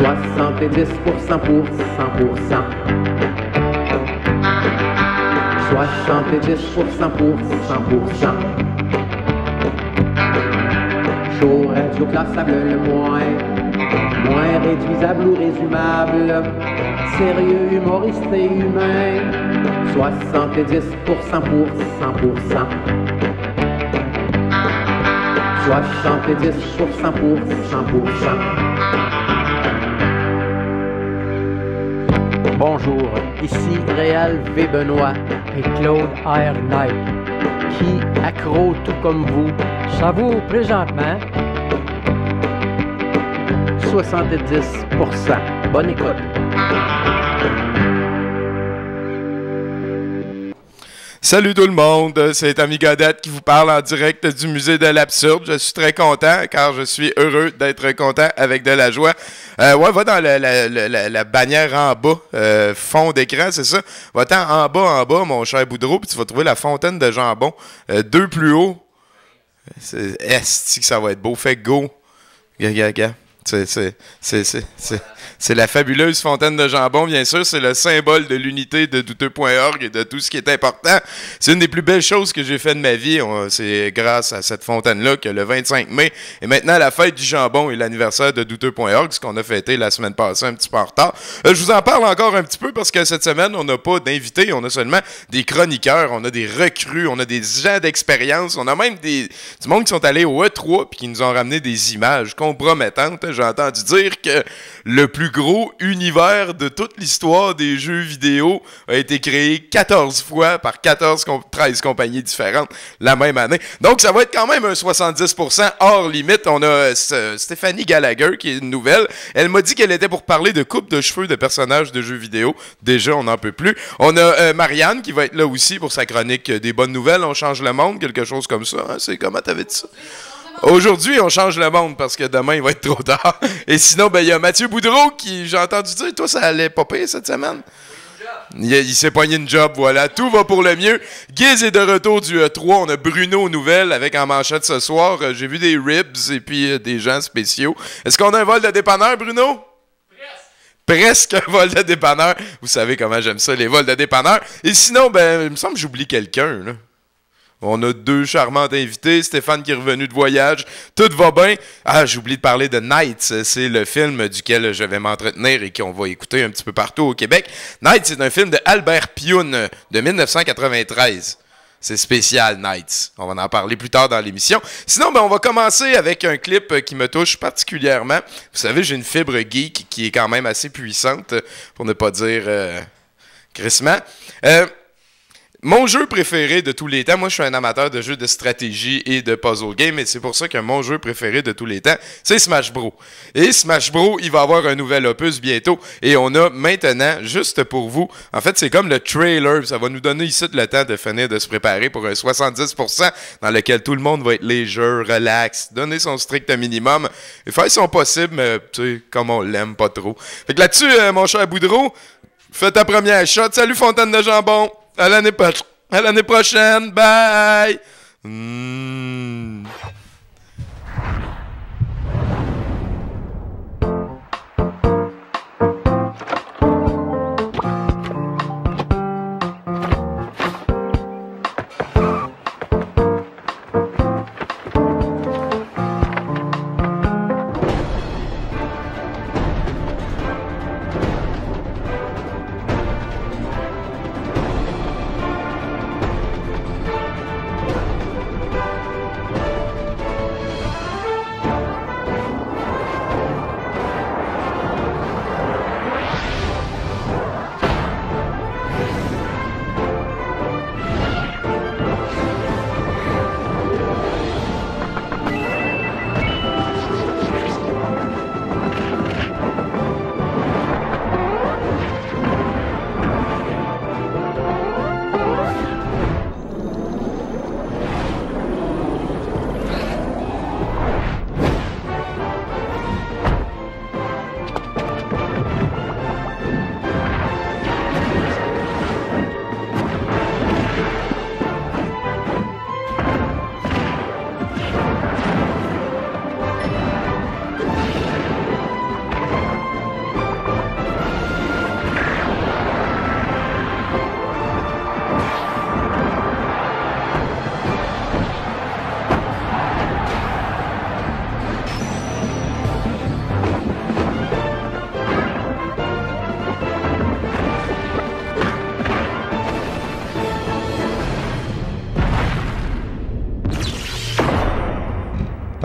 70% pour 100%. 70% pour 100%. Chaud, radio, classable le moins réduisable ou résumable. Sérieux, humoriste et humain. 70% pour 100%. 70% pour 100%. Bonjour, ici Réal V. Benoît et Claude R. Knight, qui, accro tout comme vous, savoure présentement 70%. Bonne écoute. Salut tout le monde, c'est Ami Godette qui vous parle en direct du musée de l'absurde. Je suis très content car je suis heureux d'être content avec de la joie. Va dans la bannière en bas, fond d'écran, c'est ça. Va-t'en en bas, mon cher Boudreau, puis tu vas trouver la fontaine de jambon. 2 plus haut. Est-ce que ça va être beau? Fait go. Gaga. C'est la fabuleuse fontaine de jambon, bien sûr. C'est le symbole de l'unité de douteux.org et de tout ce qui est important. C'est une des plus belles choses que j'ai fait de ma vie. C'est grâce à cette fontaine-là que le 25 mai est maintenant la fête du jambon et l'anniversaire de douteux.org, ce qu'on a fêté la semaine passée un petit peu en retard. Je vous en parle encore un petit peu parce que cette semaine, on n'a pas d'invités. On a seulement des chroniqueurs, on a des recrues, on a des gens d'expérience. On a même du monde qui sont allés au E3 puis qui nous ont ramené des images compromettantes. J'ai entendu dire que le plus gros univers de toute l'histoire des jeux vidéo a été créé 14 fois par 13 compagnies différentes la même année. Donc, ça va être quand même un 70% hors limite. On a Stéphanie Gallagher, qui est une nouvelle. Elle m'a dit qu'elle était pour parler de coupe de cheveux de personnages de jeux vidéo. Déjà, on n'en peut plus. On a Marianne, qui va être là aussi pour sa chronique des bonnes nouvelles. On change le monde, quelque chose comme ça. Hein? C'est comment t'avais dit ça? Aujourd'hui, on change le monde parce que demain, il va être trop tard. Et sinon, il y a Mathieu Boudreau qui, j'ai entendu dire, toi, ça allait pas pire cette semaine. Il s'est pogné une job, voilà. Tout va pour le mieux. Giz est de retour du E3. On a Bruno aux nouvelles avec en manchette ce soir. J'ai vu des ribs et puis des gens spéciaux. Est-ce qu'on a un vol de dépanneur, Bruno? Presque un vol de dépanneur. Vous savez comment j'aime ça, les vols de dépanneur. Et sinon, il me semble que j'oublie quelqu'un, là. On a 2 charmantes invités. Stéphane qui est revenu de voyage. Tout va bien. Ah, j'ai oublié de parler de Nights. C'est le film duquel je vais m'entretenir et qu'on va écouter un petit peu partout au Québec. Nights, c'est un film de Albert Pioun de 1993. C'est spécial, Nights. On va en parler plus tard dans l'émission. Sinon, on va commencer avec un clip qui me touche particulièrement. Vous savez, j'ai une fibre geek qui est quand même assez puissante, pour ne pas dire crissement. Mon jeu préféré de tous les temps, moi je suis un amateur de jeux de stratégie et de puzzle game, et c'est pour ça que mon jeu préféré de tous les temps, c'est Smash Bros. Et Smash Bros, il va avoir un nouvel opus bientôt, et on a maintenant, juste pour vous, en fait c'est comme le trailer, ça va nous donner ici le temps de finir de se préparer pour un 70% dans lequel tout le monde va être léger, relax, donner son strict minimum, et faire son possible, mais tu sais, comme on l'aime pas trop. Fait que là-dessus, mon cher Boudreau, fais ta première shot, salut Fontaine de Jambon! À l'année prochaine. Bye!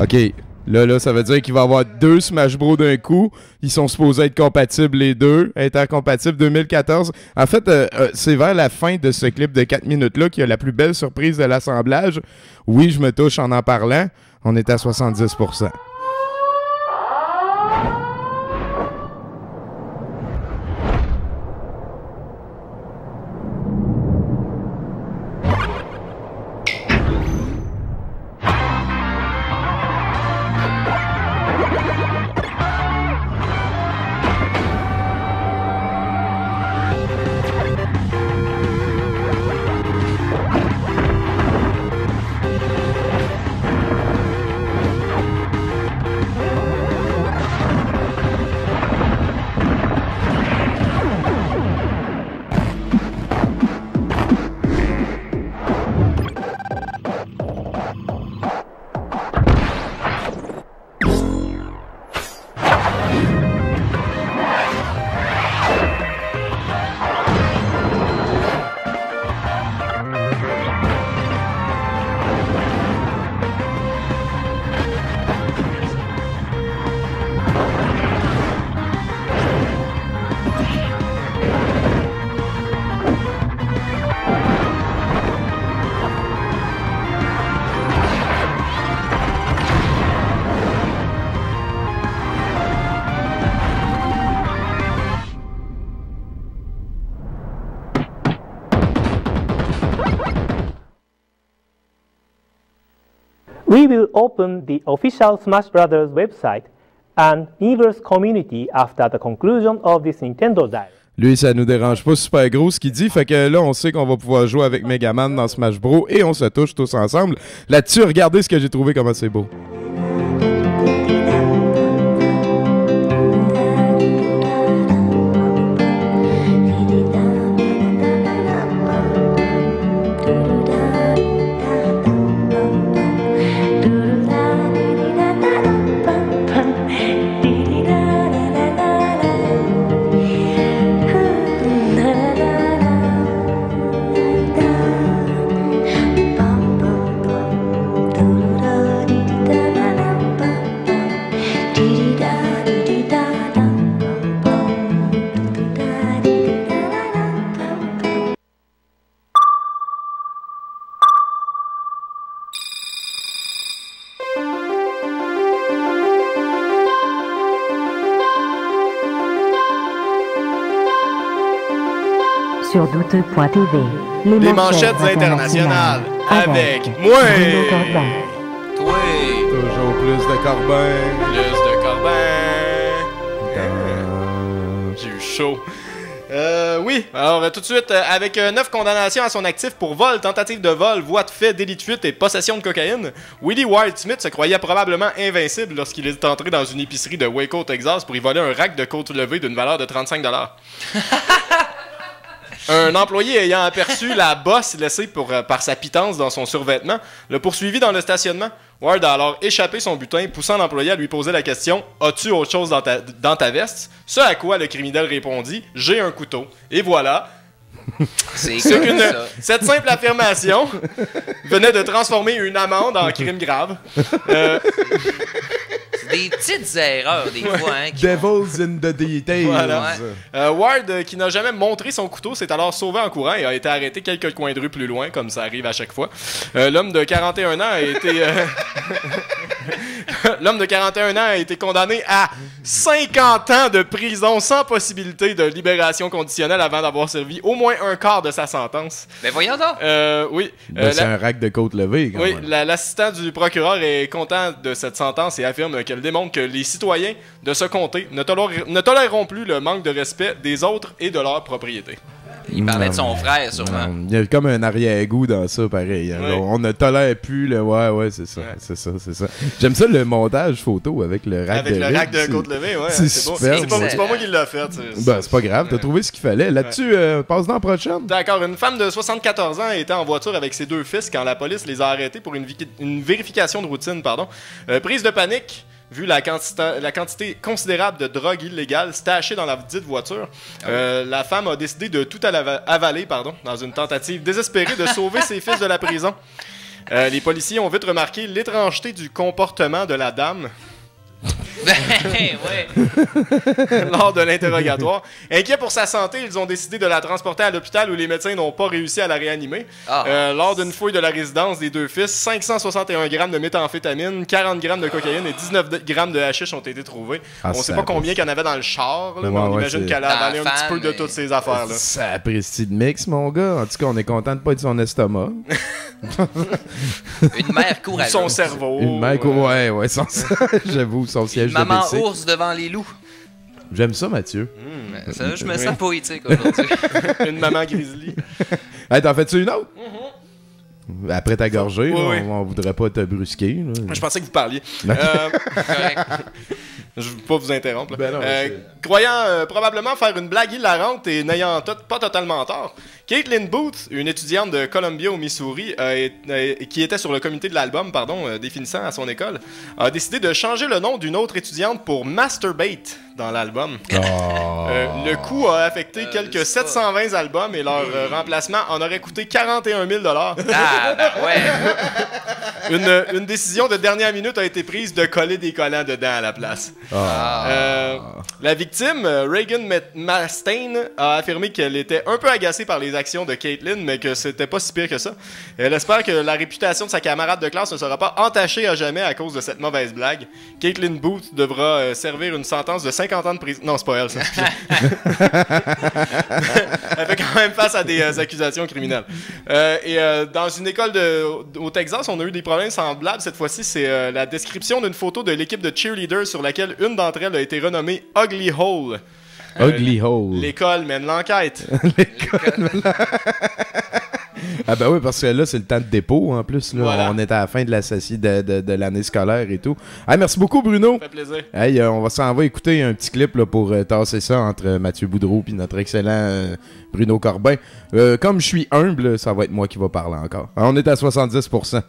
OK. Là, ça veut dire qu'il va y avoir 2 Smash Bros d'un coup. Ils sont supposés être compatibles les deux, intercompatibles 2014. En fait, c'est vers la fin de ce clip de 4 minutes-là qu'il y a la plus belle surprise de l'assemblage. Oui, je me touche en parlant. On est à 70%. We will open the official Smash Bros. Website and Miiverse community after the conclusion of this Nintendo Direct. Lui, ça nous dérange pas super gros ce qu'il dit, fait que là, on sait qu'on va pouvoir jouer avec Megaman dans Smash Bros. Et on se touche tous ensemble. Là-dessus, regardez ce que j'ai trouvé, comment c'est beau. Sur douteux.tv, les manchettes internationales avec moi. Toi. Toujours plus de Corbin. Plus de Corbin. J'ai eu chaud. Oui, alors tout de suite, avec 9 condamnations à son actif pour vol, tentative de vol, voie de fait, délit de fuite et possession de cocaïne, Willie Wyatt Smith se croyait probablement invincible lorsqu'il est entré dans une épicerie de Waco, Texas pour y voler un rack de côte levée d'une valeur de 35 $. Un employé ayant aperçu la bosse laissée par sa pitance dans son survêtement le poursuivit dans le stationnement. Ward a alors échappé son butin, poussant l'employé à lui poser la question « As-tu autre chose dans ta veste? » Ce à quoi le criminel répondit « J'ai un couteau. » Et voilà. Cette simple affirmation venait de transformer une amende en crime grave. Des petites erreurs, des fois. Hein, Devils in the details. Voilà. Ward, qui n'a jamais montré son couteau, s'est alors sauvé en courant et a été arrêté quelques coins de rue plus loin, comme ça arrive à chaque fois. L'homme de 41 ans a été... L'homme de 41 ans a été condamné à 50 ans de prison sans possibilité de libération conditionnelle avant d'avoir servi au moins un quart de sa sentence. Mais voyons donc! Oui. C'est un rack de côte levée. Quand même. L'assistant du procureur est content de cette sentence et affirme qu'elle démontre que les citoyens de ce comté ne toléreront plus le manque de respect des autres et de leur propriété. Il parlait de son frère, sûrement. Il y a comme un arrière-goût dans ça, pareil. Oui. On ne tolère plus le... Ouais, c'est ça. Ouais. C'est ça. J'aime ça, le montage photo avec le rack de rack de côte levée, ouais. C'est beau. super. C'est pas moi qui l'ai fait. C'est pas grave, t'as trouvé ce qu'il fallait. Là-dessus, passe dans la prochaine. D'accord, une femme de 74 ans était en voiture avec ses 2 fils quand la police les a arrêtés pour une vérification de routine, prise de panique. Vu la quantité considérable de drogue illégale stashée dans la dite voiture, la femme a décidé de tout avaler dans une tentative désespérée de sauver ses fils de la prison. Les policiers ont vite remarqué l'étrangeté du comportement de la dame. Ouais. Lors de l'interrogatoire. Inquiets pour sa santé, ils ont décidé de la transporter à l'hôpital où les médecins n'ont pas réussi à la réanimer. Lors d'une fouille de la résidence des deux fils, 561 grammes de méthamphétamine, 40 grammes de cocaïne et 19 grammes de hashish ont été trouvés. On sait pas combien qu'il y en avait dans le char, là, mais on imagine qu'elle a avalé un petit peu de toutes ces affaires-là. Ça apprécie de mix, mon gars. En tout cas, on est content de pas être son estomac. Une mère courageuse. Son cerveau. Une mère ouais, j'avoue, son siège de Maman BC. ours devant les loups. J'aime ça, Mathieu. Ça, je me sens poétique aujourd'hui. Une maman grizzly. Hey, t'en fais-tu une autre? Après ta gorgée, Oui. on voudrait pas te brusquer. Là. Je pensais que vous parliez. Correct. Je veux pas vous interrompre. Ben non, croyant probablement faire une blague hilarante et n'ayant pas totalement tort, Caitlin Booth, une étudiante de Columbia au Missouri, qui était sur le comité de l'album, définissant à son école, a décidé de changer le nom d'une autre étudiante pour Masturbate dans l'album. Le coût a affecté quelques 720 albums et leur remplacement en aurait coûté 41 000 $. Ah, ben ouais. Une décision de dernière minute a été prise de coller des collants dedans à la place. La victime, Reagan Mustaine, a affirmé qu'elle était un peu agacée par les actions de Caitlin, mais que c'était pas si pire que ça. Elle espère que la réputation de sa camarade de classe ne sera pas entachée à jamais à cause de cette mauvaise blague. Caitlin Booth devra servir une sentence de 50 ans de prison. Non, c'est pas elle, ça. Elle fait quand même face à des accusations criminelles. Dans une école au Texas, on a eu des problèmes semblables. Cette fois-ci, c'est la description d'une photo de l'équipe de cheerleaders sur laquelle une d'entre elles a été renommée Ugly Hole. Ugly Hole. L'école mène l'enquête. Ah ben oui, parce que là, c'est le temps de dépôt en plus. Là. Voilà. On est à la fin de la session de l'année scolaire et tout. Hey, merci beaucoup, Bruno. Ça fait plaisir. Hey, on va écouter un petit clip là, pour tasser ça entre Mathieu Boudreau et notre excellent Bruno Corbin. Comme je suis humble, ça va être moi qui va parler encore. On est à 70%.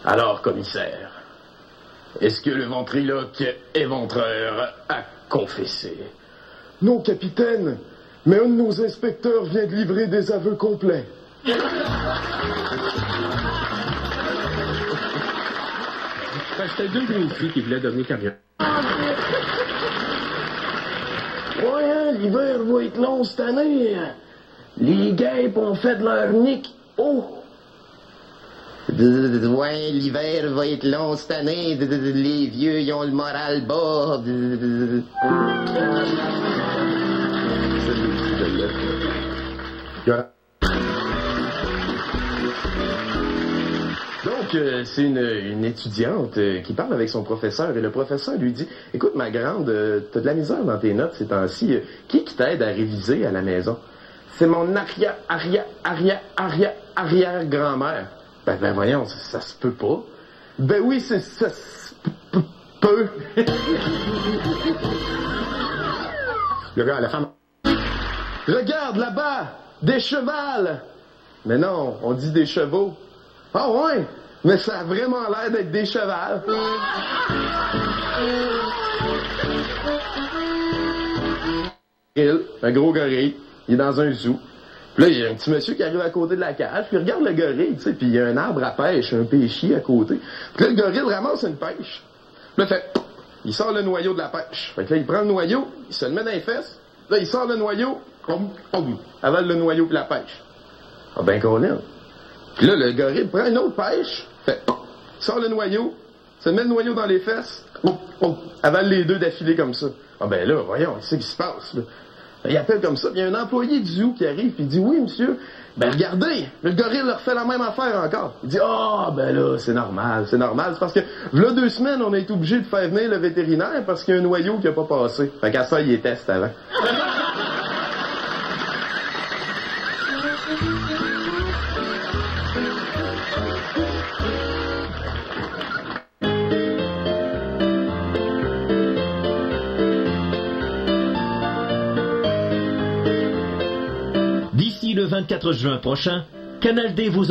Alors, commissaire, est-ce que le ventriloque éventreur a confessé? Non, capitaine, mais un de nos inspecteurs vient de livrer des aveux complets. C'était deux jeunes filles qui voulaient devenir camions. Ouais, hein, l'hiver va être long cette année. Les guêpes ont fait de leur nick. Oh! Ouais, l'hiver va être long cette année. Les vieux, ils ont le moral bas. Donc, c'est une étudiante qui parle avec son professeur et le professeur lui dit « Écoute, ma grande, t'as de la misère dans tes notes ces temps-ci. Qui t'aide à réviser à la maison? » « C'est mon arrière-grand-mère. » Ben voyons, ça se peut pas. Ben oui, ça se peut. Le gars, la femme. Regarde là-bas, des chevals. Mais non, on dit des chevaux. Ah ouais, mais ça a vraiment l'air d'être des chevals. Un gros gorille, il est dans un zoo. Puis là, il y a un petit monsieur qui arrive à côté de la cage, puis il regarde le gorille, tu sais, puis il y a un arbre à pêche, un pêchier à côté. Puis là, le gorille ramasse une pêche. Puis là, il sort le noyau de la pêche. Fait que là, il prend le noyau, il se le met dans les fesses. Là, il sort le noyau, avale le noyau de la pêche. Ah ben, Colin. Puis là, le gorille prend une autre pêche, il sort le noyau, se met le noyau dans les fesses, avale les deux d'affilée comme ça. Ah ben là, voyons, qu'est-ce qui se passe, là? Il appelle comme ça, puis il y a un employé du zoo qui arrive, puis il dit « Oui, monsieur, ben regardez, le gorille leur fait la même affaire encore. » Il dit « Ah, ben là, c'est normal, c'est parce que, là 2 semaines, on a été obligé de faire venir le vétérinaire parce qu'il y a un noyau qui a pas passé. » Fait qu'à ça, il les teste avant. 24 juin prochain, Canal D vous...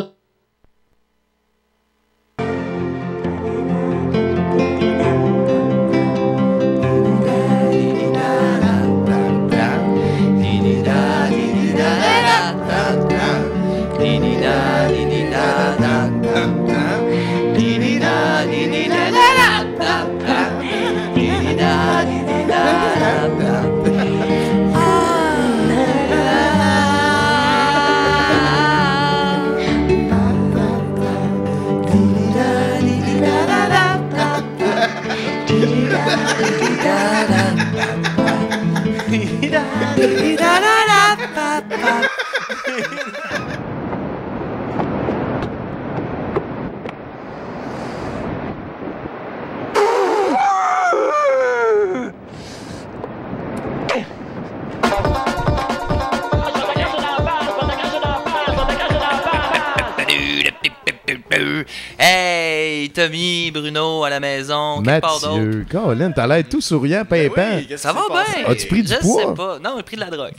Hey, Tommy, Bruno, à la maison, quelque part d'autre. Mathieu, Colin, t'as l'air tout souriant, pimpant. Oui, ça va bien. As-tu pris du poids? Je sais pas. Non, j'ai pris de la drogue.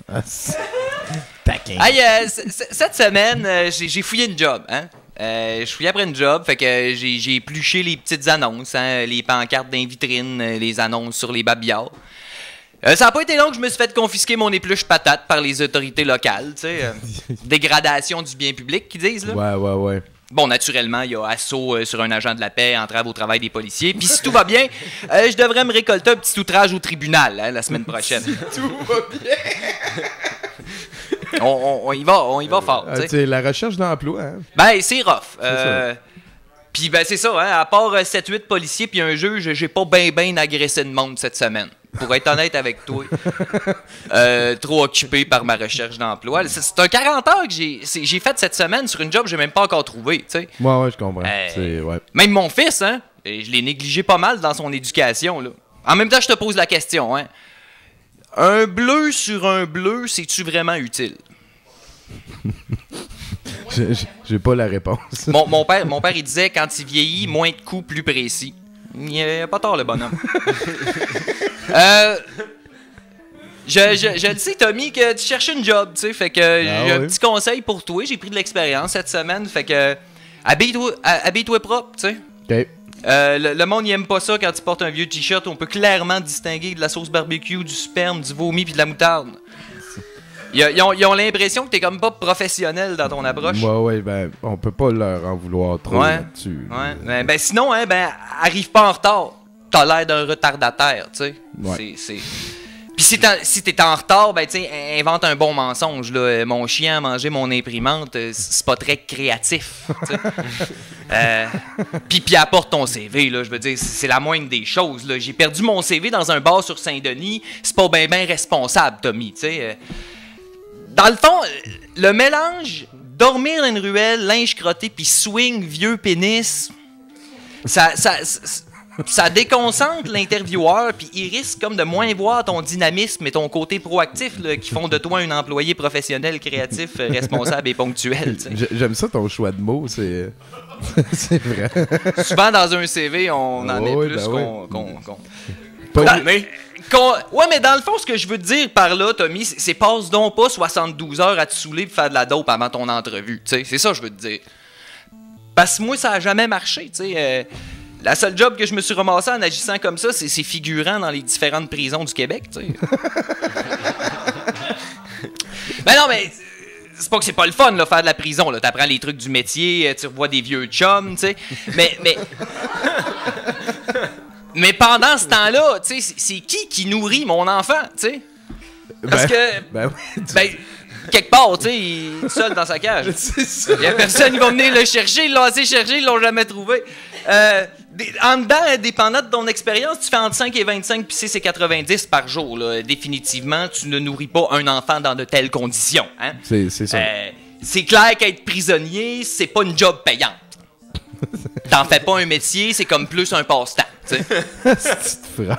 Taquin. Hey, cette semaine, j'ai fouillé une job, hein. Je fouillais après une job, fait que j'ai épluché les petites annonces, hein, les pancartes dans les vitrines, les annonces sur les babillards. Ça n'a pas été long que je me suis fait confisquer mon épluche patate par les autorités locales, tu sais. Dégradation du bien public, qu'ils disent, là. Ouais. Bon, naturellement, il y a assaut sur un agent de la paix, entrave au travail des policiers. Puis si tout va bien, je devrais me récolter un petit outrage au tribunal, hein, la semaine prochaine. Si tout va bien! On y va fort, tu sais. C'est la recherche d'emploi, hein? Ben, c'est rough. Puis ben, c'est ça, hein, à part 7-8 policiers puis un juge, j'ai pas ben agressé de monde cette semaine. Pour être honnête avec toi. Trop occupé par ma recherche d'emploi. C'est un 40 heures que j'ai fait cette semaine sur une job que j'ai même pas encore trouvé, tu sais. Ouais, je comprends. Ouais. Même mon fils, hein, je l'ai négligé pas mal dans son éducation, là. En même temps, je te pose la question, hein. Un bleu sur un bleu, c'est-tu vraiment utile? J'ai pas la réponse. Mon père, il disait, quand il vieillit, moins de coups, plus précis. Il a pas tort, le bonhomme. Je le sais, Tommy, que tu cherches une job, tu sais, fait que j'ai un petit conseil pour toi. J'ai pris de l'expérience cette semaine, fait que habille-toi propre, tu sais. OK. Le monde n'aime pas ça quand tu portes un vieux t-shirt. On peut clairement distinguer de la sauce barbecue, du sperme, du vomi puis de la moutarde. Ils ont l'impression que t'es comme pas professionnel dans ton approche. Ouais, ben, on peut pas leur en vouloir trop là-dessus. Ouais, ben sinon, hein, ben, arrive pas en retard. T'as l'air d'un retardataire, tu sais. Ouais. Puis si t'es en retard, ben, tu sais, invente un bon mensonge, là. Mon chien a mangé mon imprimante, c'est pas très créatif, tu sais. Puis apporte ton CV, là, je veux dire, c'est la moindre des choses, là. J'ai perdu mon CV dans un bar sur Saint-Denis, c'est pas ben responsable, Tommy, tu sais. Dans le fond, le mélange dormir dans une ruelle, linge crotté, puis swing, vieux pénis, ça déconcentre l'intervieweur, puis il risque comme de moins voir ton dynamisme et ton côté proactif là, qui font de toi un employé professionnel, créatif, responsable et ponctuel. J'aime ça ton choix de mots, c'est vrai. Souvent dans un CV, on en est plus Ouais, mais dans le fond, ce que je veux te dire par là, Tommy, c'est passe donc pas 72 heures à te saouler pour faire de la dope avant ton entrevue. C'est ça que je veux te dire. Parce que moi, ça a jamais marché. La seule job que je me suis ramassé en agissant comme ça, c'est figurant dans les différentes prisons du Québec. Ben non, mais c'est pas que c'est pas le fun, là, faire de la prison. T'apprends les trucs du métier, tu revois des vieux chums, tu sais. Mais pendant ce temps-là, tu sais, c'est qui nourrit mon enfant, tu sais? Parce quelque part, tu sais, il est seul dans sa cage. Il y a personne qui va venir le chercher, ils l'ont assez cherché, ils l'ont jamais trouvé. En dedans, dépendant de ton expérience, tu fais entre 5 et 25 puis 6 et 90 par jour. Là. Définitivement, tu ne nourris pas un enfant dans de telles conditions. Hein? C'est ça. C'est clair qu'être prisonnier, c'est pas une job payante. T'en fais pas un métier, c'est comme plus un passe-temps. Cette phrase.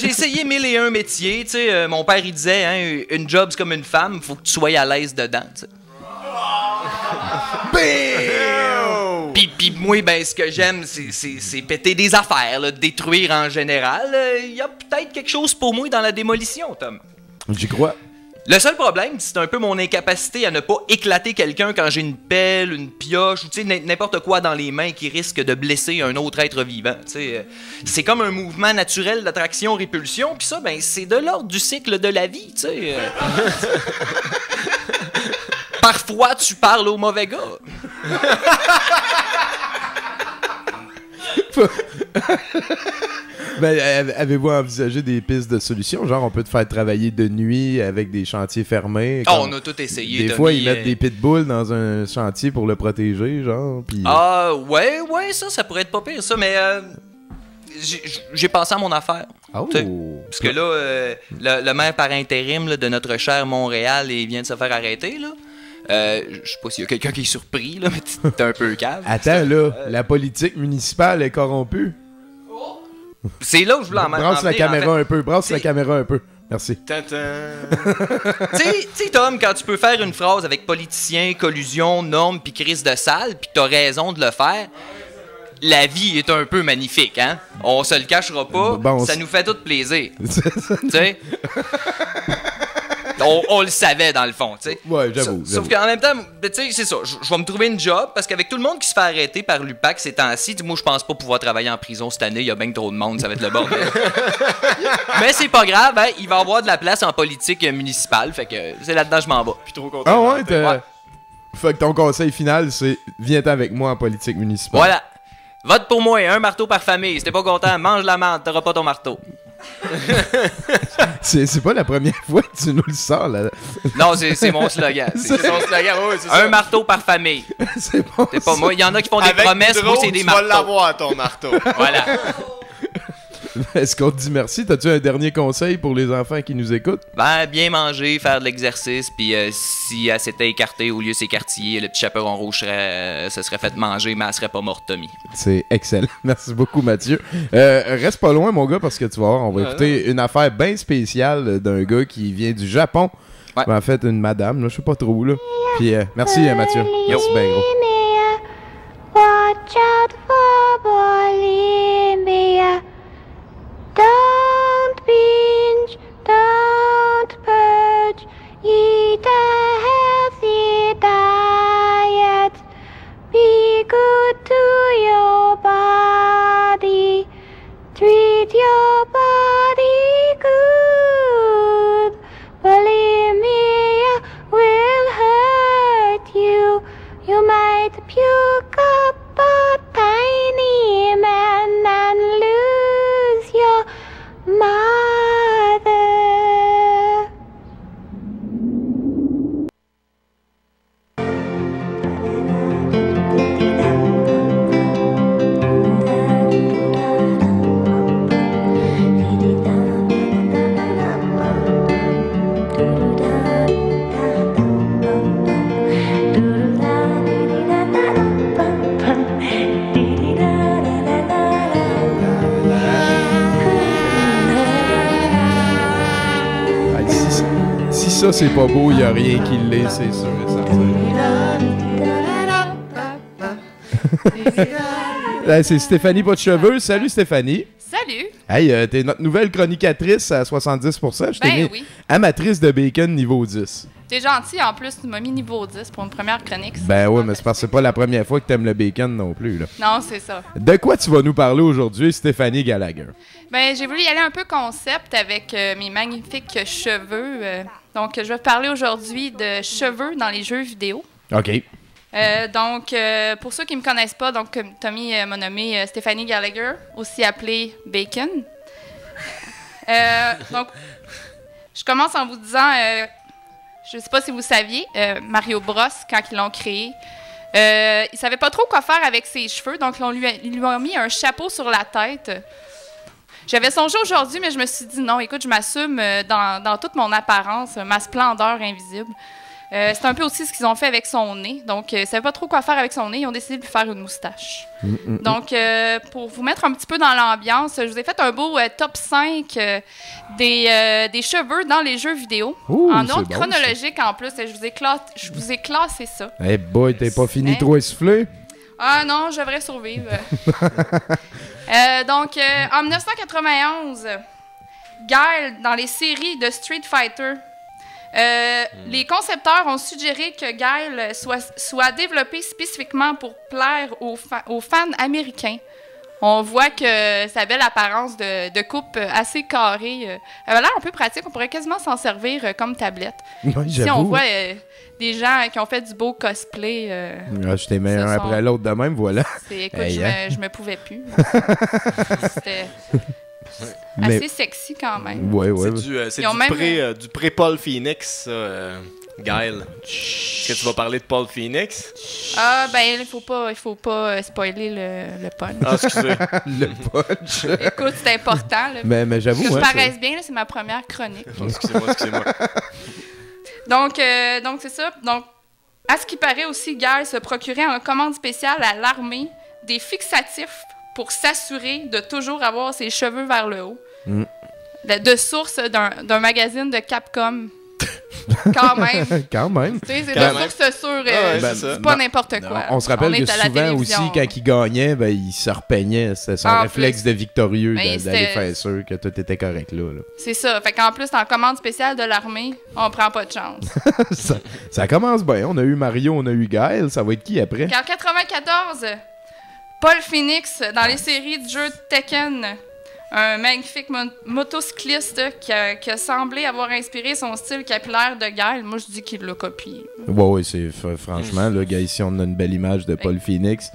J'ai essayé 1001 métiers. Mon père, il disait, hein, une job, c'est comme une femme, faut que tu sois à l'aise dedans. Puis moi, ben, ce que j'aime, c'est péter des affaires, là, détruire en général. Il y a peut-être quelque chose pour moi dans la démolition, Tom. J'y crois. Le seul problème, c'est un peu mon incapacité à ne pas éclater quelqu'un quand j'ai une pelle, une pioche ou n'importe quoi dans les mains qui risque de blesser un autre être vivant. C'est comme un mouvement naturel d'attraction-répulsion, puis ça, ben, c'est de l'ordre du cycle de la vie. Parfois, tu parles au mauvais gars. Ben, avez-vous envisagé des pistes de solutions? Genre, on peut te faire travailler de nuit avec des chantiers fermés. On a tout essayé. Des fois, ils mettent des pitbulls dans un chantier pour le protéger, genre. Pis... Ah, ouais, ça pourrait être pas pire, ça, mais j'ai pensé à mon affaire. Oh. Parce que là, le maire par intérim là, de notre cher Montréal, il vient de se faire arrêter, là. Je sais pas s'il y a quelqu'un qui est surpris, là, mais t'es un peu cave. Attends, là, la politique municipale est corrompue. C'est là où je voulais en mettre. Brasse la caméra un peu, brasse la caméra un peu. Merci. Tu sais, Tom, quand tu peux faire une phrase avec politicien, collusion, normes, puis crise de salle, puis que t'as raison de le faire, la vie est un peu magnifique, hein? On se le cachera pas, bon, ça nous fait tout plaisir. Tu sais? On le savait dans le fond, tu sais. Ouais, j'avoue. Sauf qu'en même temps, tu sais, c'est ça. Je vais me trouver une job parce qu'avec tout le monde qui se fait arrêter par l'UPAC ces temps-ci, moi, je pense pas pouvoir travailler en prison cette année. Il y a bien trop de monde, ça va être le bordel. Mais c'est pas grave, hein, il va y avoir de la place en politique municipale. Fait que c'est là-dedans que je m'en vais. Je suis trop content. Ah ouais, fait que ton conseil final, c'est viens-t'en avec moi en politique municipale. Voilà. Vote pour moi, un marteau par famille. Si t'es pas content, mange la menthe, t'auras pas ton marteau. C'est pas la première fois que tu nous le sors là. Non, c'est mon slogan. C'est son slogan, oui, c'est ça. Un marteau par famille. C'est bon. C'est pas moi. Il y en a qui font des promesses, moi c'est des marteaux. Tu vas l'avoir ton marteau. Voilà. Est-ce qu'on te dit merci? T'as-tu un dernier conseil pour les enfants qui nous écoutent? Ben, bien manger, faire de l'exercice, puis si elle s'était écartée au lieu de s'écartiller, le petit chaperon rouge se serait fait manger, mais elle serait pas morte, Tommy. C'est excellent. Merci beaucoup, Mathieu. Reste pas loin, mon gars, parce que tu vas voir, on va écouter une affaire bien spéciale d'un gars qui vient du Japon. Ouais. En fait, une madame, là, je sais pas trop, là. Puis, merci, Mathieu. Merci bien gros. Watch out for bulimia. Don't binge, don't purge, eat a healthy diet. Be good to your body, treat your body good. Bulimia will hurt you, you might puke up a tiny man and lose your mother. Si ça c'est pas beau, il y a rien qui l'est, c'est sûr et certain. C'est Stéphanie pas de cheveux. Salut Stéphanie. Salut. Hey, t'es notre nouvelle chronicatrice à 70%. Je t'ai mis amatrice de bacon niveau 10. T'es gentil, en plus, tu m'as mis niveau 10 pour une première chronique. Ben oui, mais c'est parce que c'est pas la première fois que t'aimes le bacon non plus, là. Non, c'est ça. De quoi tu vas nous parler aujourd'hui, Stéphanie Gallagher? Ben, j'ai voulu y aller un peu concept avec mes magnifiques cheveux. Donc, je vais parler aujourd'hui de cheveux dans les jeux vidéo. OK. Donc, pour ceux qui ne me connaissent pas, donc, comme Tommy m'a nommé Stéphanie Gallagher, aussi appelée Bacon. Donc, je commence en vous disant... je ne sais pas si vous saviez, Mario Bros, quand ils l'ont créé, il ne savait pas trop quoi faire avec ses cheveux, donc ils lui ont mis un chapeau sur la tête. J'avais songé aujourd'hui, mais je me suis dit non, écoute, je m'assume dans toute mon apparence, ma splendeur invisible. C'est un peu aussi ce qu'ils ont fait avec son nez. Donc, ils ne savaient pas trop quoi faire avec son nez. Ils ont décidé de lui faire une moustache. Donc, pour vous mettre un petit peu dans l'ambiance, je vous ai fait un beau top 5 des cheveux dans les jeux vidéo. Ouh, en ordre chronologique, en plus. Je vous ai classé ça. Eh hey boy, t'es pas fini trop essoufflé? Ah non, je devrais survivre. Donc, en 1991, Guile, dans les séries de Street Fighter, Les concepteurs ont suggéré que Guile soit développé spécifiquement pour plaire aux fans américains. On voit que sa belle apparence de coupe assez carrée avait l'air un peu pratique. On pourrait quasiment s'en servir comme tablette. Oui, ici, on voit des gens qui ont fait du beau cosplay. Je t'ai mis un après l'autre de même, voilà. Écoute, je me pouvais plus. C'était assez sexy quand même. Ouais. C'est du pré-Paul Phoenix, ça, Guile. Est-ce que tu vas parler de Paul Phoenix? Il faut pas spoiler le punch. Ah, excusez. Le punch. Écoute, c'est important. Là, mais j'avoue. Que je paraisse bien, là, c'est ma première chronique. Excusez-moi. Donc c'est ça. Donc, à ce qui paraît aussi, Guile se procurait en commande spéciale à l'armée des fixatifs pour s'assurer de toujours avoir ses cheveux vers le haut. De source d'un magazine de Capcom. Quand même. Tu sais, c'est de source sûre. C'est pas n'importe quoi. On se rappelle que souvent aussi, quand il gagnait, il se repeignait. C'était son réflexe de victorieux d'aller faire sûr que tout était correct là. C'est ça. Fait qu'en plus, en commande spéciale de l'armée, on prend pas de chance. ça commence bien. On a eu Mario, on a eu Guile. Ça va être qui après? En 94, Paul Phoenix, dans les séries du jeu Tekken, un magnifique motocycliste qui a semblé avoir inspiré son style capillaire de Guile. Moi, je dis qu'il l'a copié. Oui, c'est franchement, là, gars, ici, on a une belle image de Paul Phoenix.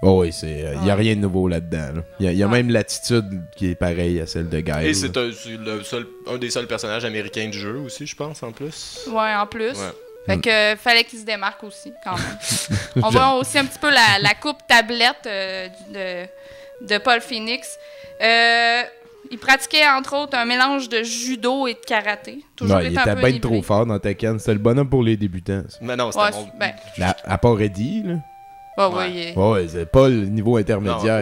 Il n'y a rien de nouveau là-dedans. Il y a même l'attitude qui est pareille à celle de Guile. Et c'est un des seuls personnages américains du jeu aussi, je pense, en plus. Ouais, en plus. Ouais. Fait que fallait qu'il se démarque aussi, quand même. On voit aussi un petit peu la coupe tablette de Paul Phoenix. Il pratiquait entre autres un mélange de judo et de karaté. Il était bien trop fort dans Tekken. C'était le bonhomme pour les débutants. Mais non, c'était à part Eddie, là. C'est pas le niveau intermédiaire.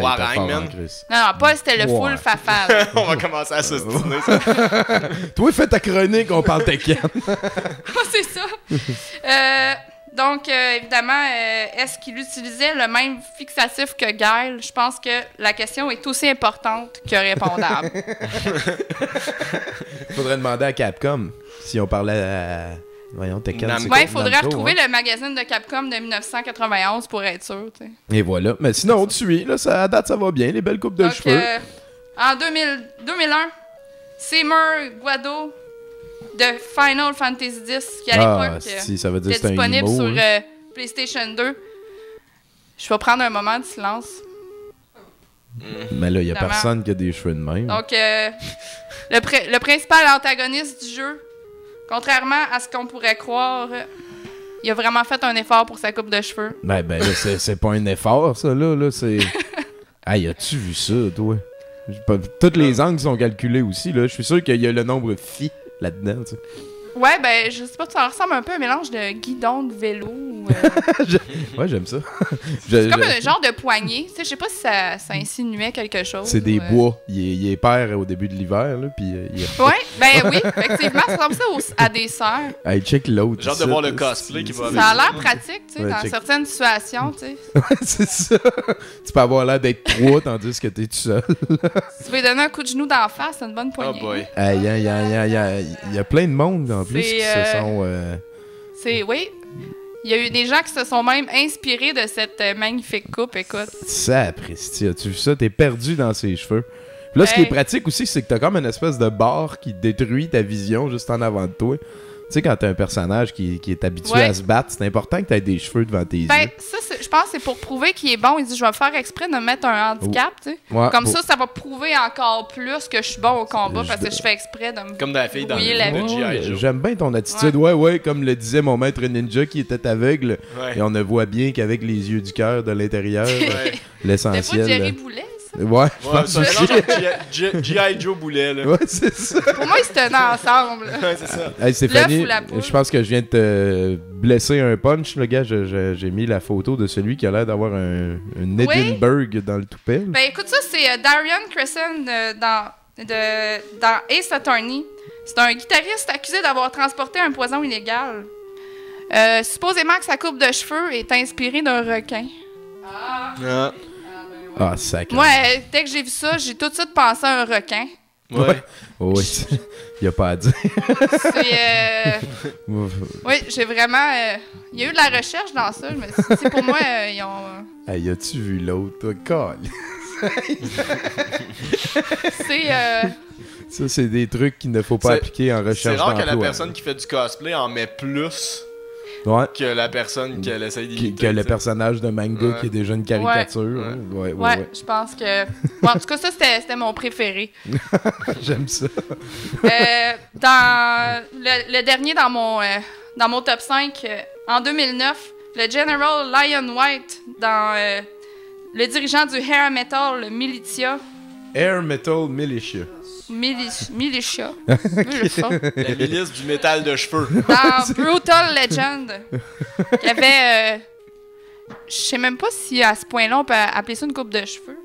Non, Paul, c'était le full fafal. On va commencer à s'ostiner. Toi, fais ta chronique, on parle Tekken. C'est ça. Donc, évidemment, est-ce qu'il utilisait le même fixatif que Guile? Je pense que la question est aussi importante que répondable. Il faudrait demander à Capcom si on parlait à... Voyons, Tekken. Il faudrait retrouver le magazine de Capcom de 1991 pour être sûr. T'sais. Et voilà. Mais sinon, on te suit. Là, à date, ça va bien. Les belles coupes de cheveux. En 2001, Seymour Guado de Final Fantasy X, qui à l'époque ça veut dire était disponible sur PlayStation 2. Je vais prendre un moment de silence. Mais là, il n'y a personne qui a des cheveux de même. Donc, le principal antagoniste du jeu, contrairement à ce qu'on pourrait croire, il a vraiment fait un effort pour sa coupe de cheveux. Ben là, c'est pas un effort, ça, là c'est... Hey, as-tu vu ça, toi? Toutes les angles sont calculés aussi, là. Je suis sûr qu'il y a le nombre phi là-dedans, tu sais. Ouais, ben, je sais pas, ça ressemble un peu à un mélange de guidon de vélo. Ouais, j'aime ça. C'est comme un genre de poignée. Tu sais, je sais pas si ça insinuait quelque chose. C'est des bois. Il est père au début de l'hiver, là, puis Ouais, ben oui, effectivement, ça ressemble ça à des sœurs. Hey, check l'autre. Genre de voir le cosplay qui va avec. Ça a l'air pratique, tu sais, dans certaines situations, tu sais. Ouais, c'est ça. Tu peux avoir l'air d'être trois, tandis que t'es tout seul. Si tu veux lui donner un coup de genou d'en face, c'est une bonne poignée. Oh boy. Hey, il y a plein de monde, en plus, qui se sont... Oui. Il y a eu des gens qui se sont même inspirés de cette magnifique coupe, écoute. Sapristi, as-tu vu ça? T'es perdu dans ses cheveux. Puis là, ce qui est pratique aussi, c'est que t'as comme une espèce de barre qui détruit ta vision juste en avant de toi. Tu sais, quand t'as un personnage qui est habitué à se battre, c'est important que t'aies des cheveux devant tes yeux. Ça, je pense que c'est pour prouver qu'il est bon. Il dit, je vais faire exprès de me mettre un handicap, tu sais. Ouais, comme ça va prouver encore plus que je suis bon au combat parce que je fais exprès de me comme dans la fille dans le G.I. Joe. J'aime bien ton attitude. Ouais, comme le disait mon maître ninja qui était aveugle. Et on ne voit bien qu'avec les yeux du cœur de l'intérieur, l'essentiel. C'était pas Jerry Boulet, ça? Ouais, je pense que G.I. Joe Boulet, là. Ouais, c'est ça. Pour moi, ils se tenaient ensemble. Ouais, c'est ça. Hey, Stéphanie, je pense que je viens de te blesser un punch, le gars. J'ai mis la photo de celui qui a l'air d'avoir un Edinburgh dans le toupet. Ben écoute, ça, c'est Darian Crescent dans Ace Attorney. C'est un guitariste accusé d'avoir transporté un poison illégal. Supposément que sa coupe de cheveux est inspirée d'un requin. Ah, sacré. Moi, dès que j'ai vu ça, j'ai tout de suite pensé à un requin. Ouais. Oui, il n'y a pas à dire. Oui, j'ai vraiment... Il y a eu de la recherche dans ça, mais c'est pour moi, ils ont... Hey, as-tu vu l'autre, toi? Calice. Ça, c'est des trucs qu'il ne faut pas appliquer en recherche d'emploi. C'est rare que la personne qui fait du cosplay en met plus que la personne qu'elle essaye d'imiter. Que le personnage de manga qui est déjà une caricature. Ouais, je pense que... Bon, en tout cas, ça, c'était mon préféré. J'aime ça. Dans le dernier dans mon top 5, en 2009, le General Lion White, dans le dirigeant du Hair Metal Militia. Hair Metal Militia. Militia. La milice du métal de cheveux. Dans Brutal Legend, il y avait... je sais même pas si à ce point-là, on peut appeler ça une coupe de cheveux.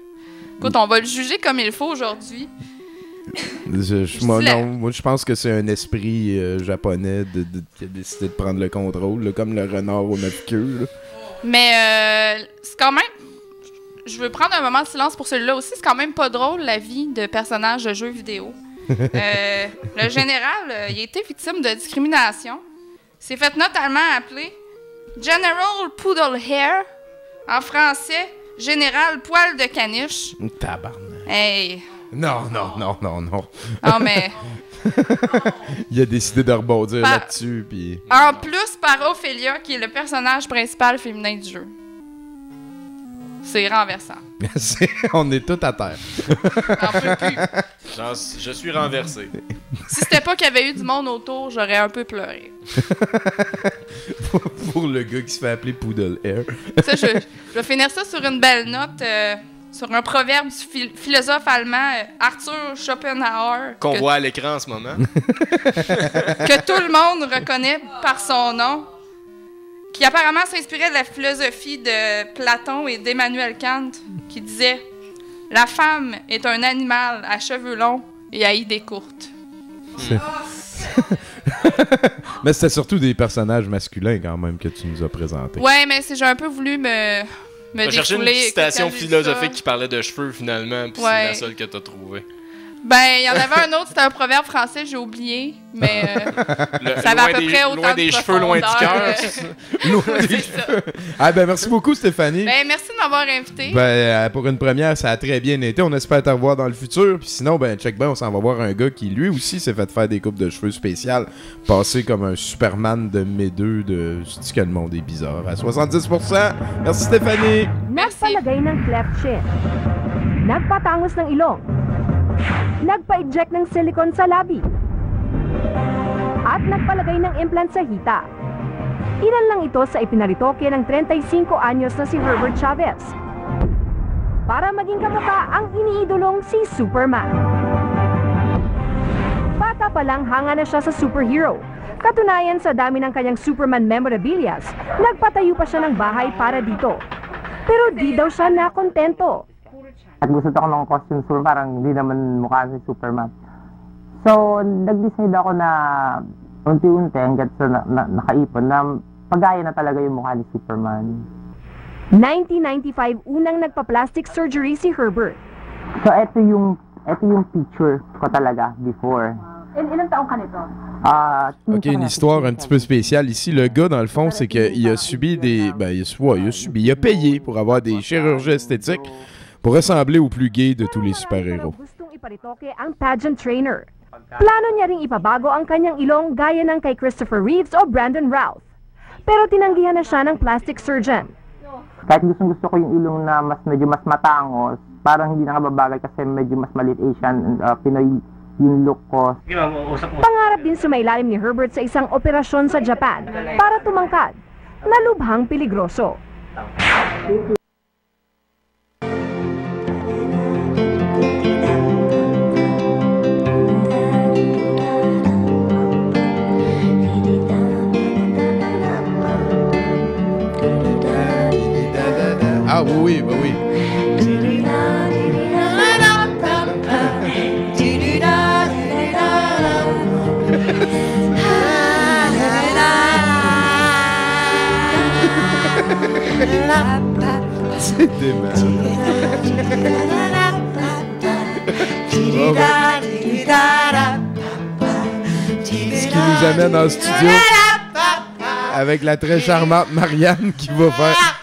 Écoute, on va le juger comme il faut aujourd'hui. Moi, je pense que c'est un esprit japonais qui a décidé de prendre le contrôle, là, comme le renard aux 9 queues. Là. Mais c'est quand même... Je veux prendre un moment de silence pour celui-là aussi. C'est quand même pas drôle, la vie de personnages de jeux vidéo. Le général, il a été victime de discrimination. Il s'est fait notamment appeler General Poodle Hair. En français, Général Poil de Caniche. Tabarnak. Hey. Non. Non, mais... Il a décidé de rebondir là-dessus. Puis... En plus, par Ophélia, qui est le personnage principal féminin du jeu. C'est renversant. On est tous à terre. J'en peux plus. Je suis renversé. Si c'était pas qu'il y avait eu du monde autour, j'aurais un peu pleuré. Pour le gars qui se fait appeler Poodle Hair. Ça, je vais finir ça sur une belle note, sur un proverbe du philosophe allemand Arthur Schopenhauer. Qu'on voit à l'écran en ce moment. Que tout le monde reconnaît par son nom. Qui apparemment s'inspirait de la philosophie de Platon et d'Emmanuel Kant, qui disait « La femme est un animal à cheveux longs et à idées courtes. » Mais c'était surtout des personnages masculins quand même que tu nous as présentés. Ouais, mais j'ai un peu voulu me chercher une citation philosophique qui parlait de cheveux finalement, puis c'est la seule que t'as trouvée. Ben, il y en avait un autre, c'était un proverbe français, j'ai oublié, mais ça avait à peu près autant loin des cheveux, loin du cœur. C'est ça. Ben, merci beaucoup, Stéphanie. Ben, merci de m'avoir invité. Ben, pour une première, ça a très bien été. On espère te revoir dans le futur. Puis sinon, ben, check ben, on s'en va voir un gars qui, lui aussi, s'est fait faire des coupes de cheveux spéciales, passé comme un Superman de mes deux de... Je dis que le monde est bizarre. À 70%. Merci, Stéphanie. Nagpalagay ng cleft chin. Nagpatangos ng ilong. Nagpa-eject ng silicone sa labi. At nagpalagay ng implant sa hita. Ilan lang ito sa ipinaritoke ng 35 anyos na si Herbert Chavez. Para maging kamukha ang iniidolong si Superman. Bata pa lang hanga na siya sa superhero. Katunayan sa dami ng kanyang Superman memorabilias, nagpatayo pa siya ng bahay para dito. Pero di daw siya nakontento. At gusto ko ng costume store, parang hindi naman mukha si Superman. So, nag-decide ako na unti-unti hanggat sa nakaipon na pagaya na talaga yung mukha ni Superman. 1995, unang nagpa-plastic surgery si Herbert. So, ito yung picture ko talaga before. Ilang taong ka nito? Ok, une histoire un petit peu spéciale ici. Le gars, dans le fond, c'est qu'il a subi des... Ben, il a payé pour avoir des chirurgies esthétiques pour ressembler au plus gay de tous les super-héros. Gustong iparitoke ang pageant trainer. Plano niya ring ipabago ang kanyang ilong gaya ng kay Christopher Reeves o Brandon Routh. Pero tinanggihan na siya ng plastic surgeon. Kahit gusto ko yung ilong na medyo mas matangos, parang hindi nakababagay kasi medyo mas maliit Asian, Pinoy yung look ko. Pangarap din sumailalim ni Herbert sa isang operasyon sa Japan para tumangkad, na lubhang peligroso. Ah oui, bah oui. C'est dément. Ce qui nous amène en studio avec la très charmante Marianne qui va faire...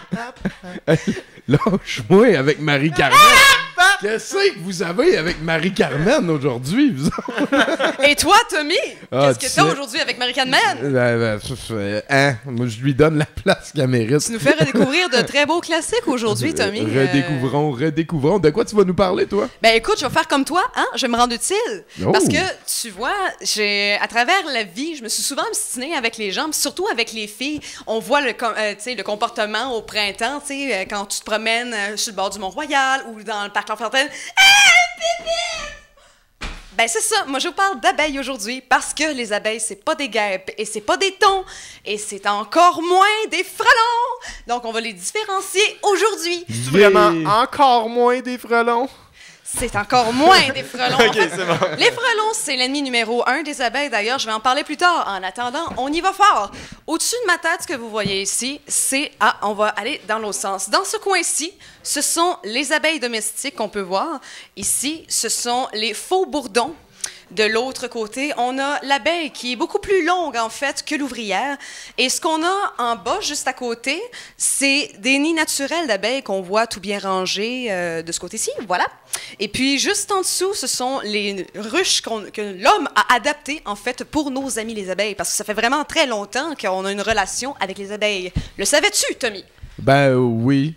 Lâche-moi avec Marie-Carmen. Qu'est-ce que vous avez avec Marie-Carmen aujourd'hui, vous autres? Et toi, Tommy? Qu'est-ce que t'as aujourd'hui avec Marie-Carmen? Moi, je lui donne la place qu'elle mérite. Tu nous fais redécouvrir de très beaux classiques aujourd'hui, Tommy. Redécouvrons. De quoi tu vas nous parler, toi? Ben écoute, je vais faire comme toi, hein? Je vais me rendre utile. Oh. Parce que, tu vois, à travers la vie, je me suis souvent obstinée avec les gens, surtout avec les filles. On voit le comportement au printemps, tu sais, quand tu te promènes sur le bord du Mont-Royal ou dans le parc L'Enfantine. Ben c'est ça, moi je vous parle d'abeilles aujourd'hui parce que les abeilles c'est pas des guêpes et c'est pas des thons et c'est encore moins des frelons. Donc on va les différencier aujourd'hui. C'est vraiment encore moins des frelons? C'est encore moins des frelons. Ok, en fait, c'est bon. Les frelons, c'est l'ennemi numéro 1 des abeilles. D'ailleurs, je vais en parler plus tard. En attendant, on y va fort. Au-dessus de ma tête, ce que vous voyez ici, c'est... Ah, on va aller dans l'autre sens. Dans ce coin-ci, ce sont les abeilles domestiques qu'on peut voir. Ici, ce sont les faux bourdons. De l'autre côté, on a l'abeille qui est beaucoup plus longue, en fait, que l'ouvrière. Et ce qu'on a en bas, juste à côté, c'est des nids naturels d'abeilles qu'on voit tout bien rangés de ce côté-ci. Voilà. Et puis, juste en dessous, ce sont les ruches que l'homme a adaptées, en fait, pour nos amis les abeilles. Parce que ça fait vraiment très longtemps qu'on a une relation avec les abeilles. Le savais-tu, Tommy? Ben oui.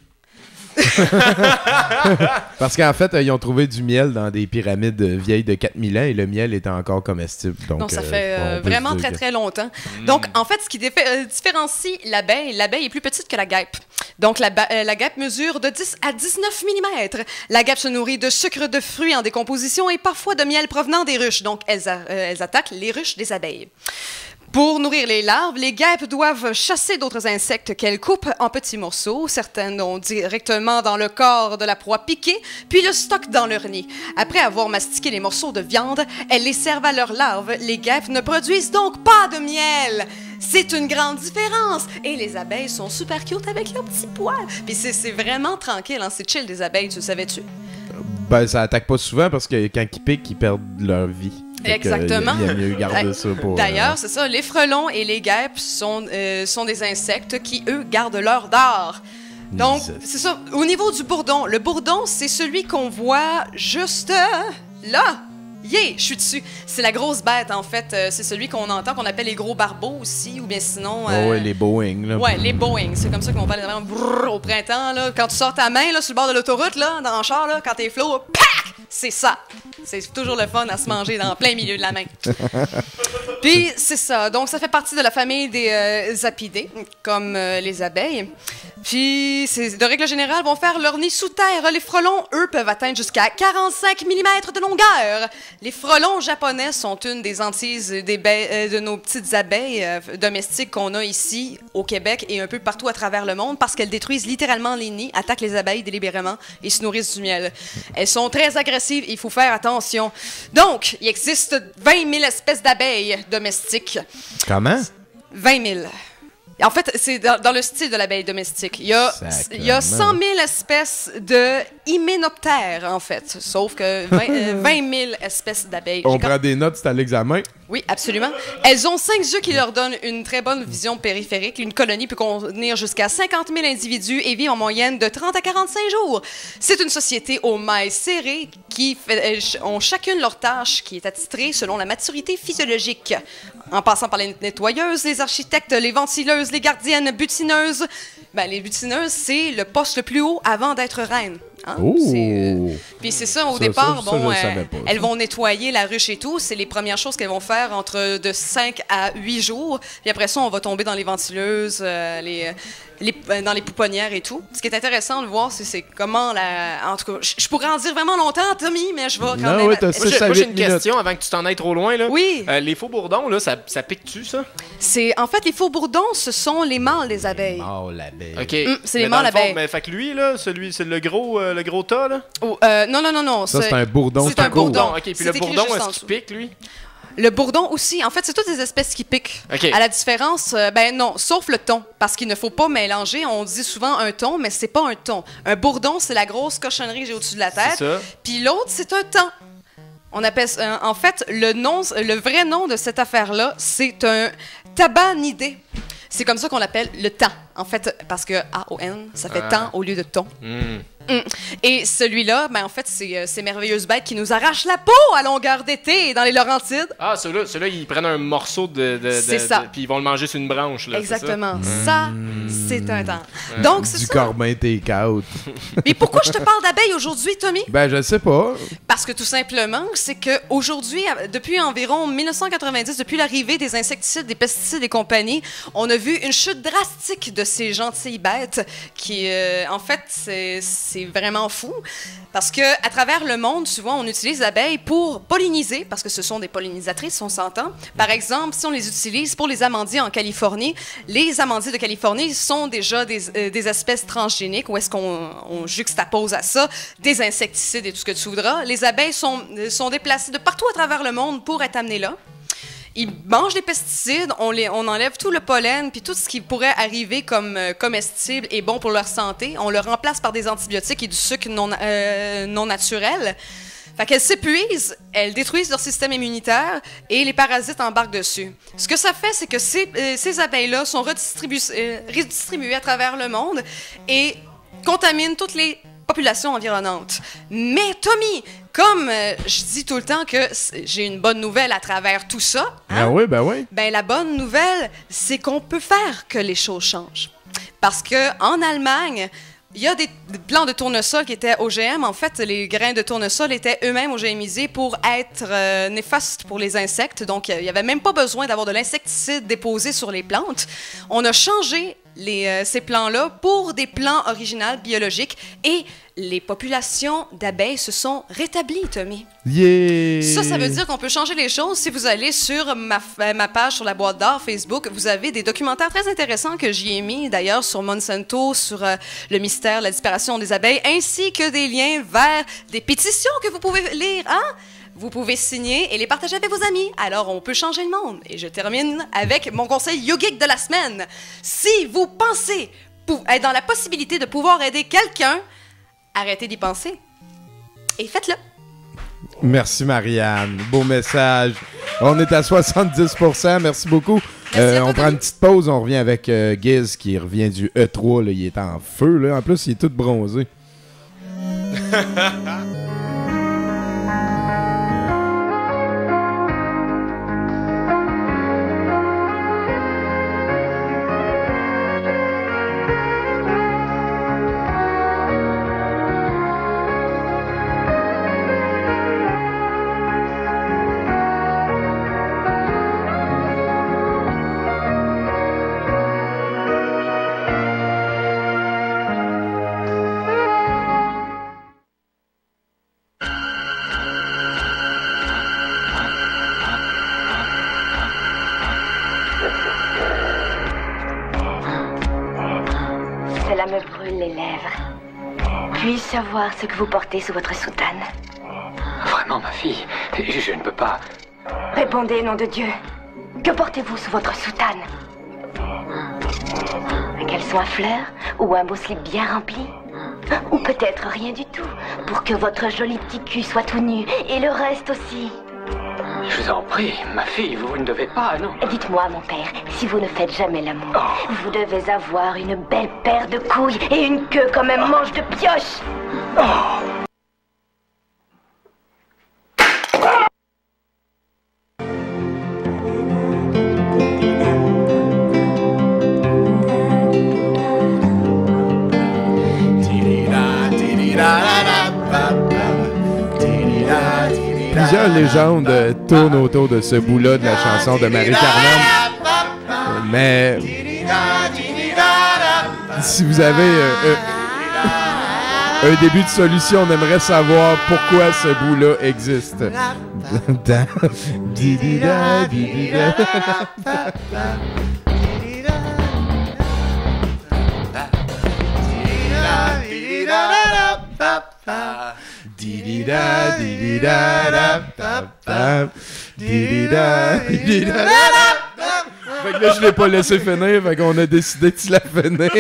Parce qu'en fait, ils ont trouvé du miel dans des pyramides vieilles de 4000 ans et le miel était encore comestible. Donc ça fait vraiment très, très longtemps. Donc, en fait, ce qui différencie l'abeille est plus petite que la guêpe. Donc, la guêpe mesure de 10 à 19 mm. La guêpe se nourrit de sucre de fruits en décomposition et parfois de miel provenant des ruches. Donc, elles attaquent les ruches des abeilles. Pour nourrir les larves, les guêpes doivent chasser d'autres insectes qu'elles coupent en petits morceaux. Certaines ont directement dans le corps de la proie piquée, puis le stockent dans leur nid. Après avoir mastiqué les morceaux de viande, elles les servent à leurs larves. Les guêpes ne produisent donc pas de miel. C'est une grande différence. Et les abeilles sont super cute avec leurs petits poils. Puis c'est vraiment tranquille, hein? C'est chill des abeilles, tu le savais-tu? Ben, ça attaque pas souvent parce que quand ils piquent, ils perdent leur vie. Exactement. Il y a mieux garder ça pour... D'ailleurs, c'est ça, les frelons et les guêpes sont des insectes qui, eux, gardent leur dard. Donc, c'est ça. Au niveau du bourdon, le bourdon, c'est celui qu'on voit juste là. Yeah, je suis dessus. C'est la grosse bête, en fait. C'est celui qu'on entend, qu'on appelle les gros barbeaux aussi, ou bien sinon... ouais, les Boeing, là. Ouais, les Boeing. C'est comme ça qu'on va aller au printemps, là. Quand tu sors ta main, là, sur le bord de l'autoroute, là, dans le char, là, quand t'es flot, pac! C'est ça. C'est toujours le fun à se manger dans plein milieu de la main. Puis, c'est ça. Donc, ça fait partie de la famille des apidés, comme les abeilles. Puis, de règle générale, vont faire leur nid sous terre. Les frelons, eux, peuvent atteindre jusqu'à 45 mm de longueur. Les frelons japonais sont une des hantises de nos petites abeilles domestiques qu'on a ici, au Québec, et un peu partout à travers le monde, parce qu'elles détruisent littéralement les nids, attaquent les abeilles délibérément et se nourrissent du miel. Elles sont très agressives, il faut faire attention. Donc, il existe 20 000 espèces d'abeilles domestiques. Comment? 20 000. En fait, c'est dans le style de l'abeille domestique. Il y a 100 000 espèces de hyménoptères, en fait. Sauf que 20 000 espèces d'abeilles. On prend des notes, c'est à l'examen. Oui, absolument. Elles ont 5 yeux qui leur donnent une très bonne vision périphérique. Une colonie peut contenir jusqu'à 50 000 individus et vit en moyenne de 30 à 45 jours. C'est une société aux mailles serrées qui ont chacune leur tâche qui est attitrée selon la maturité physiologique. En passant par les nettoyeuses, les architectes, les ventileuses, les gardiennes, butineuses. Ben, les butineuses, c'est le poste le plus haut avant d'être reine. Hein? Puis c'est ça, au départ, elles vont nettoyer la ruche et tout. C'est les premières choses qu'elles vont faire entre de 5 à 8 jours. Puis après ça, on va tomber dans les ventileuses, dans les pouponnières et tout. Ce qui est intéressant de voir, c'est comment en tout cas, je pourrais en dire vraiment longtemps, Tommy, mais je vais quand même... Moi, j'ai une question avant que tu t'en ailles trop loin. Là. Oui. Les faux bourdons, là, ça pique-tu, ça? En fait, les faux bourdons, ce sont les mâles des abeilles. Oh, l'abeille. OK. C'est les mâles abeilles. Mais fait que lui, là, c'est le gros tas, là? Non. Ça, c'est un bourdon. C'est un bourdon. OK, puis le bourdon, est-ce qu'il pique, lui? Le bourdon aussi. En fait, c'est toutes les espèces qui piquent. Okay. À la différence, non, sauf le thon. Parce qu'il ne faut pas mélanger. On dit souvent un thon, mais c'est pas un thon. Un bourdon, c'est la grosse cochonnerie que j'ai au-dessus de la tête. Puis l'autre, c'est un thon. On appelle, en fait, le vrai nom de cette affaire-là, c'est un tabanidé. C'est comme ça qu'on l'appelle le temps. En fait, parce que A-O-N, ça fait temps au lieu de ton. Et celui-là, ben en fait, c'est ces merveilleuses bêtes qui nous arrachent la peau à longueur d'été dans les Laurentides. Ah, ceux-là, ils prennent un morceau c'est ça. Puis ils vont le manger sur une branche. Là, exactement. Ça, c'est un temps. Donc, c'est du ça. Corbin take-out. Mais pourquoi je te parle d'abeilles aujourd'hui, Tommy? Ben, je sais pas. Parce que tout simplement, c'est qu'aujourd'hui, depuis environ 1990, depuis l'arrivée des insecticides, des pesticides et compagnie, on a vu une chute drastique de ces gentilles bêtes qui, en fait, c'est vraiment fou. Parce que à travers le monde, souvent, on utilise les abeilles pour polliniser, parce que ce sont des pollinisatrices, on s'entend. Par exemple, si on les utilise pour les amandiers en Californie, les amandiers de Californie sont déjà des espèces transgéniques, où est-ce qu'on juxtapose à ça des insecticides et tout ce que tu voudras. Les abeilles sont déplacées de partout à travers le monde pour être amenées là. Ils mangent des pesticides, on enlève tout le pollen, puis tout ce qui pourrait arriver comme comestible et bon pour leur santé. On le remplace par des antibiotiques et du sucre non naturel. Fait qu'elles s'épuisent, elles détruisent leur système immunitaire et les parasites embarquent dessus. Ce que ça fait, c'est que ces abeilles-là sont redistribuées à travers le monde et contaminent toutes les populations environnantes. Mais Tommy, comme je dis tout le temps que j'ai une bonne nouvelle à travers tout ça, Ah oui, ben oui. ben la bonne nouvelle, c'est qu'on peut faire que les choses changent. Parce que en Allemagne, il y a des plants de tournesol qui étaient OGM. En fait, les grains de tournesol étaient eux-mêmes OGMisés pour être néfastes pour les insectes. Donc, il n'y avait même pas besoin d'avoir de l'insecticide déposé sur les plantes. On a changé ces plants-là pour des plants originaux biologiques et les populations d'abeilles se sont rétablies, Tommy. Yeah! Ça veut dire qu'on peut changer les choses. Si vous allez sur ma page sur la boîte d'art Facebook, vous avez des documentaires très intéressants que j'y ai mis, d'ailleurs, sur Monsanto, sur le mystère, la disparition des abeilles, ainsi que des liens vers des pétitions que vous pouvez lire, hein? Vous pouvez signer et les partager avec vos amis. Alors, on peut changer le monde. Et je termine avec mon conseil yogique de la semaine. Si vous pensez être dans la possibilité de pouvoir aider quelqu'un, arrêtez d'y penser et faites-le. Merci, Marianne. Beau message. On est à 70%. Merci beaucoup. On prend une petite pause. On revient avec Giz qui revient du E3. Là. Il est en feu. Là. En plus, il est tout bronzé. Cela me brûle les lèvres. Puis-je savoir ce que vous portez sous votre soutane? Vraiment, ma fille, je ne peux pas... Répondez, nom de Dieu. Que portez-vous sous votre soutane? Un caleçon à fleurs ou un beau slip bien rempli? Ou peut-être rien du tout, pour que votre joli petit cul soit tout nu et le reste aussi. Je vous en prie, ma fille, vous ne devez pas, non? Dites-moi, mon père, si vous ne faites jamais l'amour, vous devez avoir une belle paire de couilles et une queue comme un manche de pioche. Plusieurs légendes tournent autour de ce bout-là de la chanson de Marie-Carmen. Mais si vous avez un début de solution, on aimerait savoir pourquoi ce bout-là existe. Fait que là, je l'ai pas laissé finir, fait qu'on a décidé de se la finir.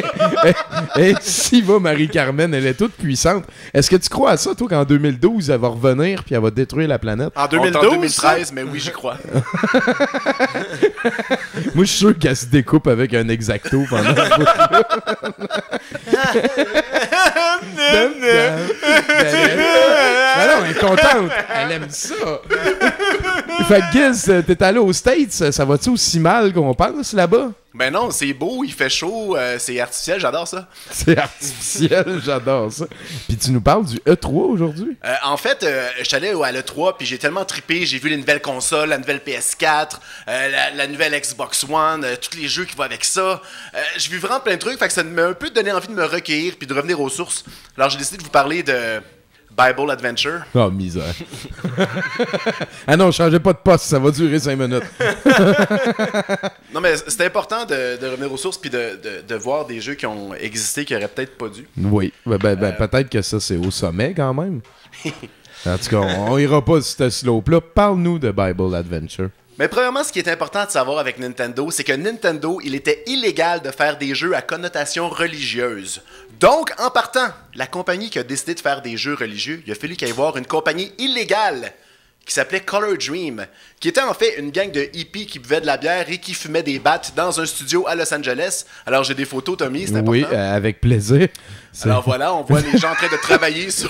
Et si va, Marie-Carmen, elle est toute puissante. Est-ce que tu crois à ça, toi, qu'en 2012, elle va revenir puis elle va détruire la planète? En 2012? En 2013, mais oui, j'y crois. Moi, je suis sûr qu'elle se découpe avec un exacto pendant ce bout-là. Elle est contente. Elle aime ça. Fait que Giz, t'es allé aux States, ça va-tu aussi mal qu'on pense là-bas? Ben non, c'est beau, il fait chaud, c'est artificiel, j'adore ça. C'est artificiel, j'adore ça. Puis tu nous parles du E3 aujourd'hui? En fait, je suis allé à l'E3, puis j'ai tellement trippé, j'ai vu les nouvelles consoles, la nouvelle PS4, la nouvelle Xbox One, tous les jeux qui vont avec ça. J'ai vu vraiment plein de trucs, fait que ça m'a un peu donné envie de me recueillir puis de revenir aux sources. Alors j'ai décidé de vous parler de Bible Adventure. Oh, misère. Ah non, changez pas de poste, ça va durer 5 minutes. Non, mais c'est important de revenir aux sources puis de voir des jeux qui ont existé qui auraient peut-être pas dû. Oui, peut-être que ça, c'est au sommet quand même. En tout cas, on ira pas sur ce slope-là. Parle-nous de Bible Adventure. Mais premièrement, ce qui est important de savoir avec Nintendo, c'est que Nintendo, il était illégal de faire des jeux à connotation religieuse. Donc, en partant, la compagnie qui a décidé de faire des jeux religieux, il a fallu qu'il y ait voir une compagnie illégale qui s'appelait Color Dream, qui était en fait une gang de hippies qui buvaient de la bière et qui fumaient des battes dans un studio à Los Angeles. Alors, j'ai des photos, Tommy, c'est important. Oui, avec plaisir. Alors voilà, on voit les gens en train de travailler sur...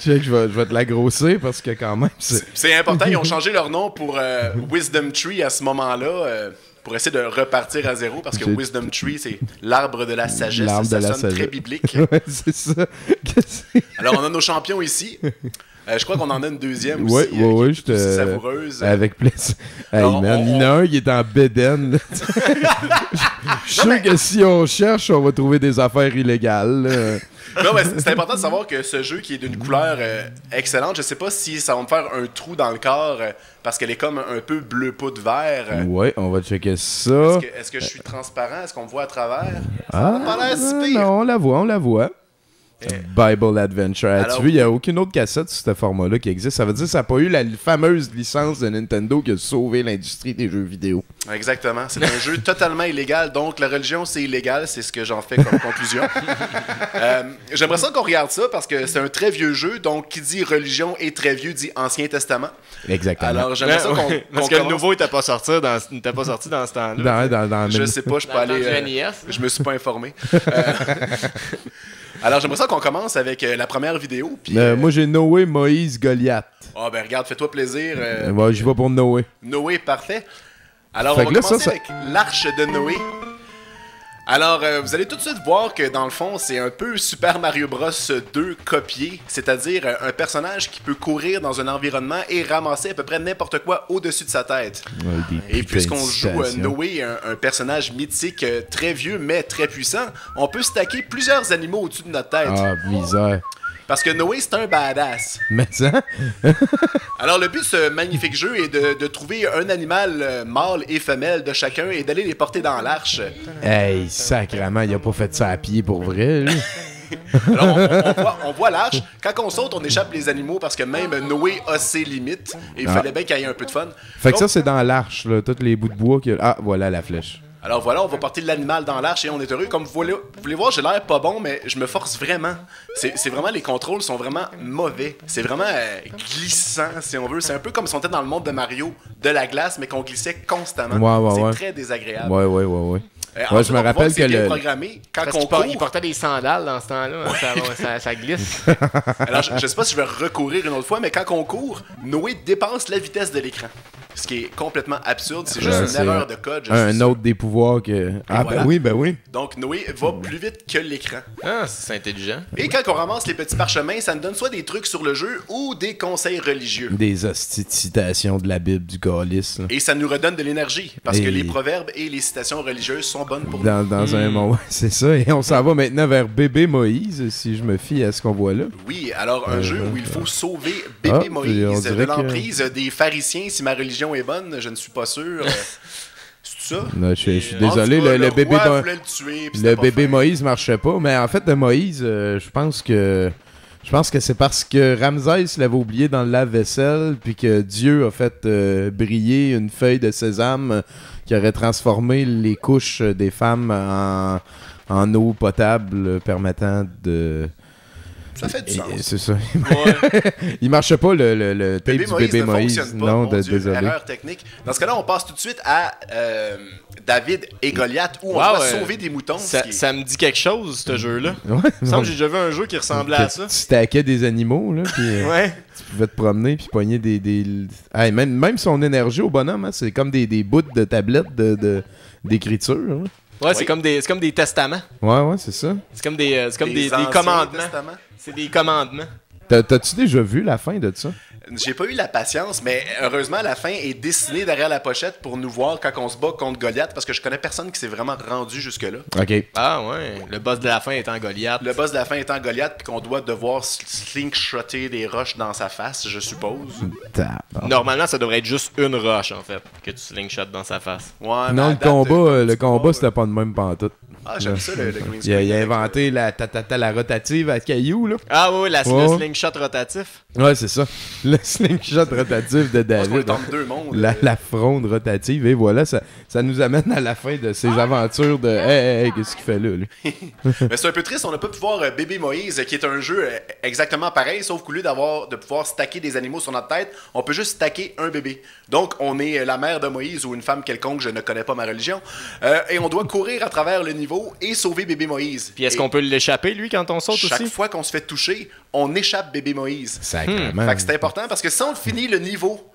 Je vais te la grosser parce que quand même... C'est important, ils ont changé leur nom pour Wisdom Tree à ce moment-là, pour essayer de repartir à zéro, parce que Wisdom Tree, c'est l'arbre de la sagesse. Ça sonne très biblique. Ouais, c'est ça. Alors, on a nos champions ici. Je crois qu'on en a une deuxième aussi. Oui, qui est aussi savoureuse. Avec plaisir. Hey, man, il y en a un qui est en bédaine. Je suis sûr que si on cherche, on va trouver des affaires illégales. Non, mais c'est important de savoir que ce jeu qui est d'une couleur excellente, je sais pas si ça va me faire un trou dans le corps parce qu'elle est comme un peu bleu poudre vert. Ouais, on va checker ça. Est-ce que je suis transparent? Est-ce qu'on me voit à travers? Ah, non, on la voit. Bible Adventure. Alors, tu vois, il n'y a aucune autre cassette sur ce format-là qui existe. Ça veut dire que ça n'a pas eu la fameuse licence de Nintendo qui a sauvé l'industrie des jeux vidéo. Exactement. C'est un jeu totalement illégal. Donc, la religion, c'est illégal. C'est ce que j'en fais comme conclusion. J'aimerais ça qu'on regarde ça parce que c'est un très vieux jeu. Donc, qui dit religion et très vieux dit Ancien Testament. Exactement. Alors, j'aimerais ça qu'on parce que le nouveau, il n'était pas sorti dans ce temps-là. Je sais pas, je peux aller... je me suis pas informé. Alors, j'aimerais ça qu'on commence avec la première vidéo. Puis, moi, j'ai Noé, Moïse, Goliath. Ah, ben regarde, fais-toi plaisir. J'y vais pour Noé. Noé, parfait. Alors, on va commencer avec l'arche de Noé. Alors, vous allez tout de suite voir que, dans le fond, c'est un peu Super Mario Bros 2 copié, c'est-à-dire un personnage qui peut courir dans un environnement et ramasser à peu près n'importe quoi au-dessus de sa tête. Ouais, et puisqu'on joue Noé, un personnage mythique très vieux mais très puissant, on peut stacker plusieurs animaux au-dessus de notre tête. Ah, misère. Parce que Noé, c'est un badass. Mais ça... Alors, le but de ce magnifique jeu est de trouver un animal mâle et femelle de chacun et d'aller les porter dans l'arche. Hey, sacrément, il a pas fait ça à pied pour vrai, lui. Alors, on voit l'arche. Quand on saute, on échappe les animaux parce que même Noé a ses limites. Et il fallait bien qu'il y ait un peu de fun. Fait que ça, c'est dans l'arche, là, tous les bouts de bois. Ah, voilà la flèche. Alors voilà, on va porter l'animal dans l'arche et on est heureux. Comme vous voulez voir, j'ai l'air pas bon, mais je me force vraiment. C'est vraiment, les contrôles sont vraiment mauvais. C'est vraiment glissant, si on veut. C'est un peu comme si on était dans le monde de Mario, de la glace, mais qu'on glissait constamment. C'est très désagréable. Ouais. Je me rappelle que le programmé quand il portait des sandales dans ce temps-là, ça glisse. Alors je sais pas si je vais recourir une autre fois, mais quand on court, Noé dépasse la vitesse de l'écran. Ce qui est complètement absurde, c'est juste une erreur de code. Un autre des pouvoirs que... Ah, voilà. Ben oui. Donc, Noé va plus vite que l'écran. Ah, c'est intelligent. Et quand on ramasse les petits parchemins, ça nous donne soit des trucs sur le jeu ou des conseils religieux. Des hosties de citations de la Bible, du calice. Et ça nous redonne de l'énergie, parce que les proverbes et les citations religieuses sont bonnes pour nous. Dans un moment, c'est ça. Et on s'en va maintenant vers bébé Moïse, si je me fie à ce qu'on voit là. Oui, alors un jeu où il faut sauver bébé Moïse de l'emprise des pharisiens, si ma religion est bonne, je ne suis pas sûr. C'est ça? Non, je suis désolé, le bébé Moïse marchait pas, mais en fait de Moïse, je pense que Je pense que c'est parce que Ramsès l'avait oublié dans le lave-vaisselle, puis que Dieu a fait briller une feuille de sésame qui aurait transformé les couches des femmes en eau potable permettant de... Ça fait du sens. C'est ça. Il marchait pas le tape du bébé Moïse. Non, désolé. Erreur technique. Dans ce cas-là, on passe tout de suite à David et Goliath, où on doit sauver des moutons. Ça me dit quelque chose, ce jeu-là. Ouais, il me semble que j'ai déjà vu un jeu qui ressemblait à ça. Tu stackais des animaux, là, puis tu pouvais te promener, puis pogner des... Hey, même son énergie au bonhomme, hein, c'est comme des bouts de tablettes d'écriture. Hein. Ouais, c'est comme des testaments. Ouais, c'est ça. C'est comme des commandements. C'est des commandements. T'as-tu déjà vu la fin de ça? J'ai pas eu la patience, mais heureusement, la fin est dessinée derrière la pochette pour nous voir quand on se bat contre Goliath, parce que je connais personne qui s'est vraiment rendu jusque-là. OK. Ah ouais, le boss de la fin étant Goliath. Le boss de la fin étant Goliath, puis qu'on doit devoir slingshotter des roches dans sa face, je suppose. Normalement, ça devrait être juste une roche, en fait, que tu slingshottes dans sa face. Ouais, non, le combat, c'était pas de même pantoute. Ah, j'aime ça, le green screen. Il a inventé la rotative à cailloux, là. Ah oui, le slingshot rotatif. Ouais, c'est ça. Le slingshot rotatif de David. La fronde rotative. Et voilà, ça nous amène à la fin de ces aventures de hey, qu'est-ce qu'il fait là, lui? Mais c'est un peu triste, on n'a pas pu voir Bébé Moïse, qui est un jeu exactement pareil, sauf qu'au lieu de pouvoir stacker des animaux sur notre tête, on peut juste stacker un bébé. Donc, on est la mère de Moïse ou une femme quelconque, je ne connais pas ma religion, et on doit courir à travers le niveau et sauver bébé Moïse. Puis est-ce qu'on peut l'échapper, lui, quand on saute aussi? Chaque fois qu'on se fait toucher, on échappe bébé Moïse. Sacrément. Fait que c'est important parce que si on finit le niveau,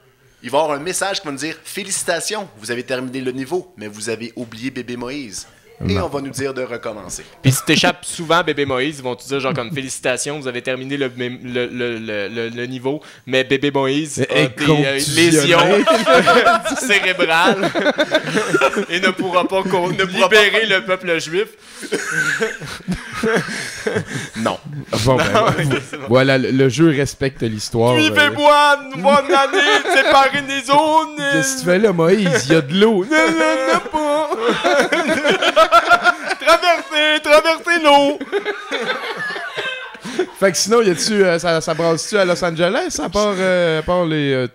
il va y avoir un message qui va nous dire « Félicitations, vous avez terminé le niveau, mais vous avez oublié bébé Moïse. » Et on va nous dire de recommencer. Puis si t'échappes souvent bébé Moïse, ils vont te dire genre comme félicitations, vous avez terminé le niveau, mais bébé Moïse a des lésions cérébrales et ne pourra pas libérer le peuple juif. Non. Bon, voilà, le jeu respecte l'histoire. Suivez-moi, bonne année, séparez les zones. Qu'est-ce que tu fais là, Moïse? Il y a de l'eau. Non, pas. Traversez l'eau. Fait que sinon, ça brasse-tu à Los Angeles à part les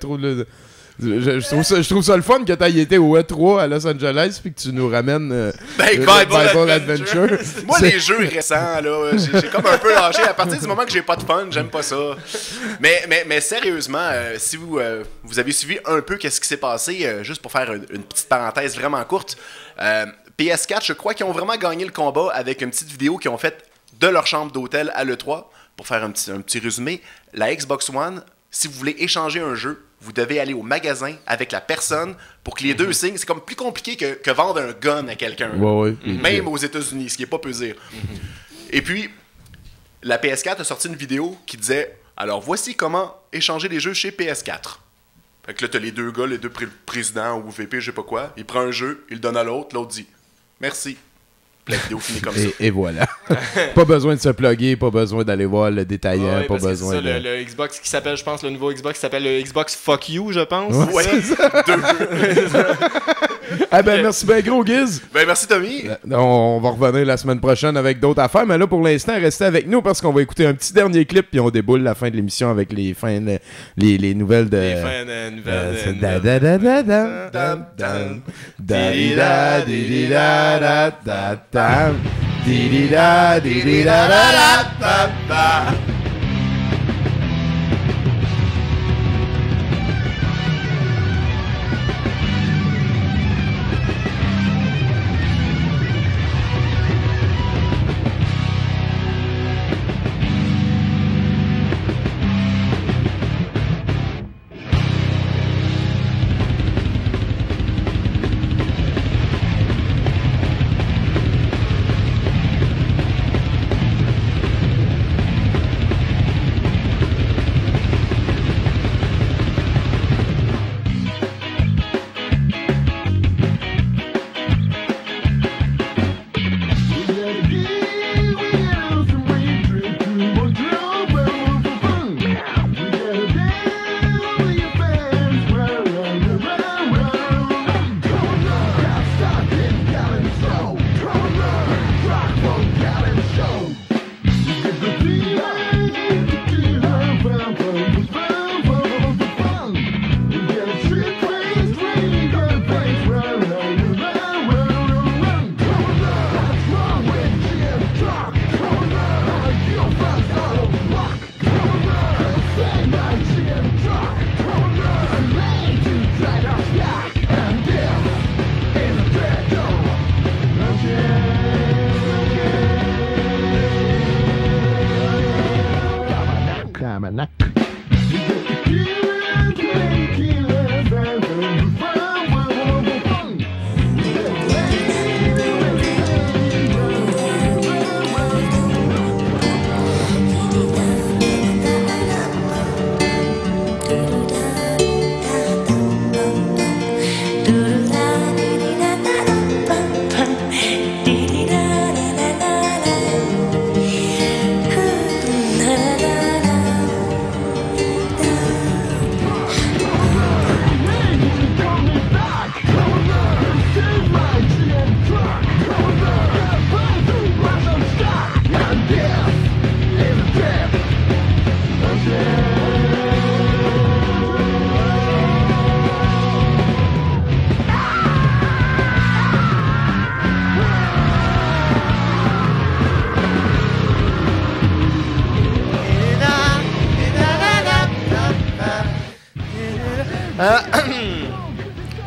je trouve ça le fun que t'aies été au E3 à Los Angeles puis que tu nous ramènes Bible Adventure. Moi, les jeux récents, là, j'ai comme un peu lâché. À partir du moment que j'ai pas de fun, j'aime pas ça. Mais sérieusement, si vous avez suivi un peu qu'est-ce qui s'est passé, juste pour faire une petite parenthèse vraiment courte, PS4, je crois qu'ils ont vraiment gagné le combat avec une petite vidéo qu'ils ont faite de leur chambre d'hôtel à l'E3. Pour faire un petit résumé, la Xbox One, si vous voulez échanger un jeu, vous devez aller au magasin avec la personne pour que les deux signent. C'est comme plus compliqué que vendre un gun à quelqu'un. Même aux États-Unis, ce qui n'est pas peu dire. Et puis, la PS4 a sorti une vidéo qui disait « Alors, voici comment échanger les jeux chez PS4. » Fait que là, t'as les deux gars, les deux présidents ou VP, je sais pas quoi. Il prend un jeu, il le donne à l'autre dit « Merci. » La vidéo finit comme ça. Et voilà. Pas besoin de se plugger, pas besoin d'aller voir le détaillant, pas besoin de... le Xbox qui s'appelle, je pense, le nouveau Xbox qui s'appelle le Xbox Fuck You, je pense. Ouais, Ah ben merci bien gros, Giz. Ben merci, Tommy. On va revenir la semaine prochaine avec d'autres affaires, mais là, pour l'instant, restez avec nous parce qu'on va écouter un petit dernier clip puis on déboule la fin de l'émission avec les nouvelles de... Les fins de nouvelles.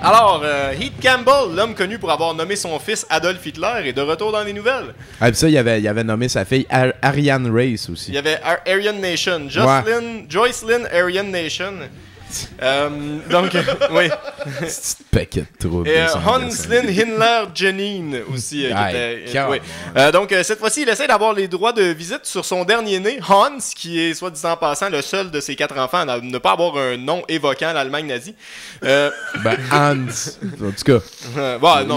Alors, Heath Campbell, l'homme connu pour avoir nommé son fils Adolf Hitler, est de retour dans les nouvelles. Ah, puis ça, il avait nommé sa fille Ariane Race aussi. Il y avait Aryan Nation. Joycelyn Aryan Nation. Donc, oui. C'est paquet de troubles. Et Hans-Lin Himmler Janine aussi. Donc, cette fois-ci, il essaie d'avoir les droits de visite sur son dernier né, Hans, qui est, soit dit en passant, le seul de ses 4 enfants à ne pas avoir un nom évoquant l'Allemagne nazie. Hans, en tout cas.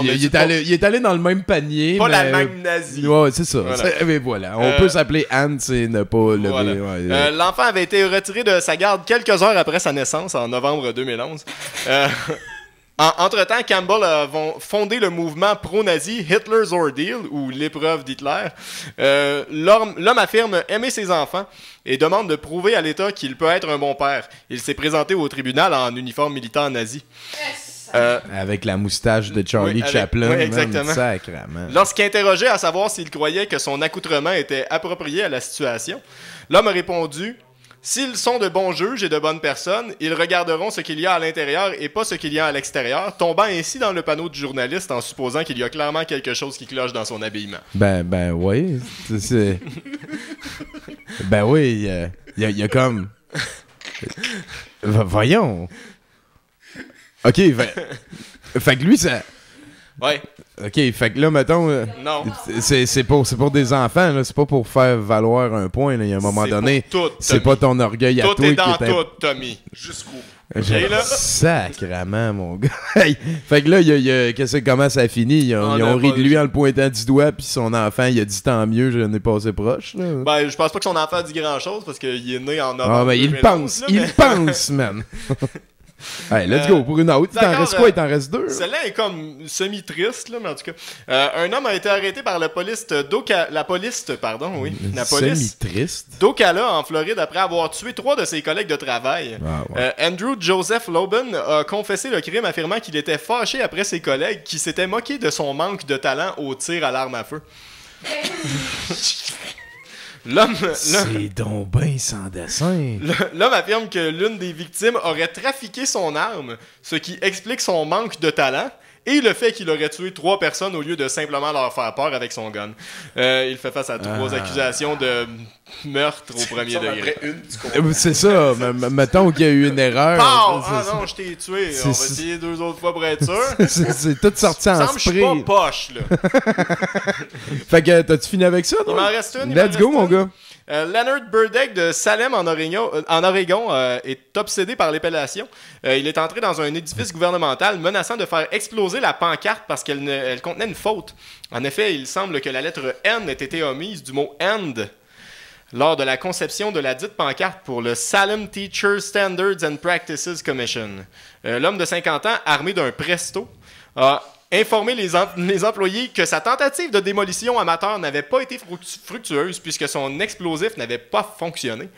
Il est allé dans le même panier. Pas l'Allemagne nazie. Ouais, c'est ça. Voilà. Mais voilà, on peut s'appeler Hans et ne pas lever. Voilà. L'enfant avait été retiré de sa garde quelques heures après sa naissance, en novembre 2011. Entre-temps, Campbell a fondé le mouvement pro-nazi Hitler's Ordeal, ou l'épreuve d'Hitler. L'homme affirme aimer ses enfants et demande de prouver à l'État qu'il peut être un bon père. Il s'est présenté au tribunal en uniforme militant nazi. Avec la moustache de Charlie Chaplin. Oui, exactement. Sacrément. Lorsqu'interrogé à savoir s'il croyait que son accoutrement était approprié à la situation, l'homme a répondu: s'ils sont de bons juges et de bonnes personnes, ils regarderont ce qu'il y a à l'intérieur et pas ce qu'il y a à l'extérieur, tombant ainsi dans le panneau du journaliste en supposant qu'il y a clairement quelque chose qui cloche dans son habillement. Ben oui. Ben oui, il y a comme... Voyons. OK, fait que lui, ça... Ouais. OK, fait que là, mettons... non. C'est pour des enfants, là. C'est pas pour faire valoir un point, là. Il y a un moment donné, c'est pas ton orgueil à toi qui est... Tout est dans tout, Tommy. Jusqu'où. Okay, sacrément, mon gars. Fait que là, comment ça a fini? Ils ont ri de lui en le pointant du doigt, puis son enfant, il a dit tant mieux, je n'ai passé proche. Là. Ben, je pense pas que son enfant a dit grand-chose, parce qu'il est né en novembre. Ah, ben, il pense, man. Hey, let's go pour une autre. Il t'en reste quoi? Il t'en reste 2? Celle-là est comme semi-triste, là, mais en tout cas. Un homme a été arrêté par la police semi-triste? d'Ocala, en Floride, après avoir tué 3 de ses collègues de travail. Andrew Joseph Loban a confessé le crime, affirmant qu'il était fâché après ses collègues qui s'étaient moqués de son manque de talent au tir à l'arme à feu. C'est donc ben sans dessin. L'homme affirme que l'une des victimes aurait trafiqué son arme, ce qui explique son manque de talent et le fait qu'il aurait tué 3 personnes au lieu de simplement leur faire peur avec son gun. Il fait face à 3 accusations de meurtre au premier degré. C'est ça, mettons qu'il y a eu une erreur. Non, je t'ai tué. On va essayer 2 autres fois pour être sûr. C'est tout sorti en spray. Je suis pas poche, là. Fait que, t'as-tu fini avec ça? Il m'en reste une. Let's go, mon gars. Leonard Burdick de Salem en Oregon est obsédé par l'épellation. Il est entré dans un édifice gouvernemental menaçant de faire exploser la pancarte parce qu'elle contenait une faute. En effet, il semble que la lettre N ait été omise du mot end lors de la conception de la dite pancarte pour le Salem Teacher Standards and Practices Commission. L'homme de 50 ans, armé d'un presto, a informé les employés que sa tentative de démolition amateur n'avait pas été fructueuse puisque son explosif n'avait pas fonctionné.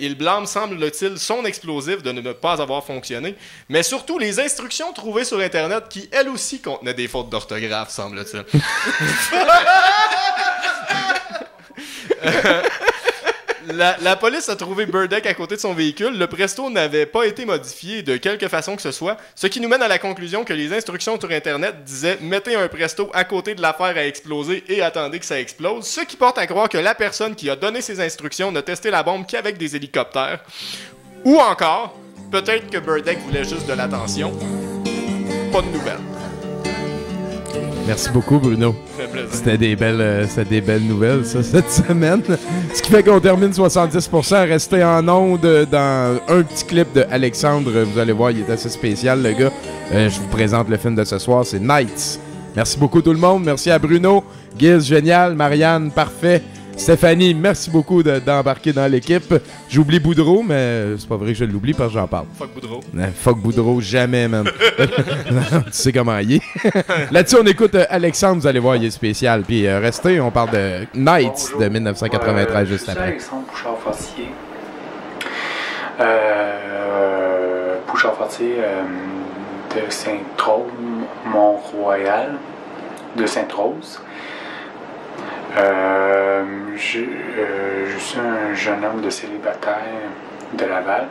Il blâme, semble-t-il, son explosif de ne pas avoir fonctionné, mais surtout les instructions trouvées sur Internet qui, elles aussi, contenaient des fautes d'orthographe, semble-t-il. La police a trouvé Burdick à côté de son véhicule. Le presto n'avait pas été modifié de quelque façon que ce soit, ce qui nous mène à la conclusion que les instructions sur Internet disaient « Mettez un presto à côté de l'affaire à exploser et attendez que ça explose », ce qui porte à croire que la personne qui a donné ces instructions n'a testé la bombe qu'avec des hélicoptères. Ou encore, peut-être que Burdick voulait juste de l'attention. Pas de nouvelles. Merci beaucoup, Bruno. C'était des belles nouvelles, ça, cette semaine. Ce qui fait qu'on termine 70%. Restez en onde dans un petit clip de Alexandre. Vous allez voir, il est assez spécial, le gars. Je vous présente le film de ce soir, c'est Nights. Merci beaucoup, tout le monde. Merci à Bruno, Giz, génial, Marianne, parfait. Stéphanie, merci beaucoup d'embarquer dans l'équipe. J'oublie Boudreau, mais c'est pas vrai que je l'oublie parce que j'en parle. Fuck Boudreau. Fuck Boudreau, jamais, man. Tu sais comment il est. Là-dessus, on écoute Alexandre, vous allez voir, il est spécial. Puis restez, on parle de Nights de 1993 juste après. Alexandre Bouchard-Fortier. Bouchard-Fortier de Sainte-Rose, Mont-Royal, de Sainte-Rose. Je suis un jeune homme de célibataire de Laval.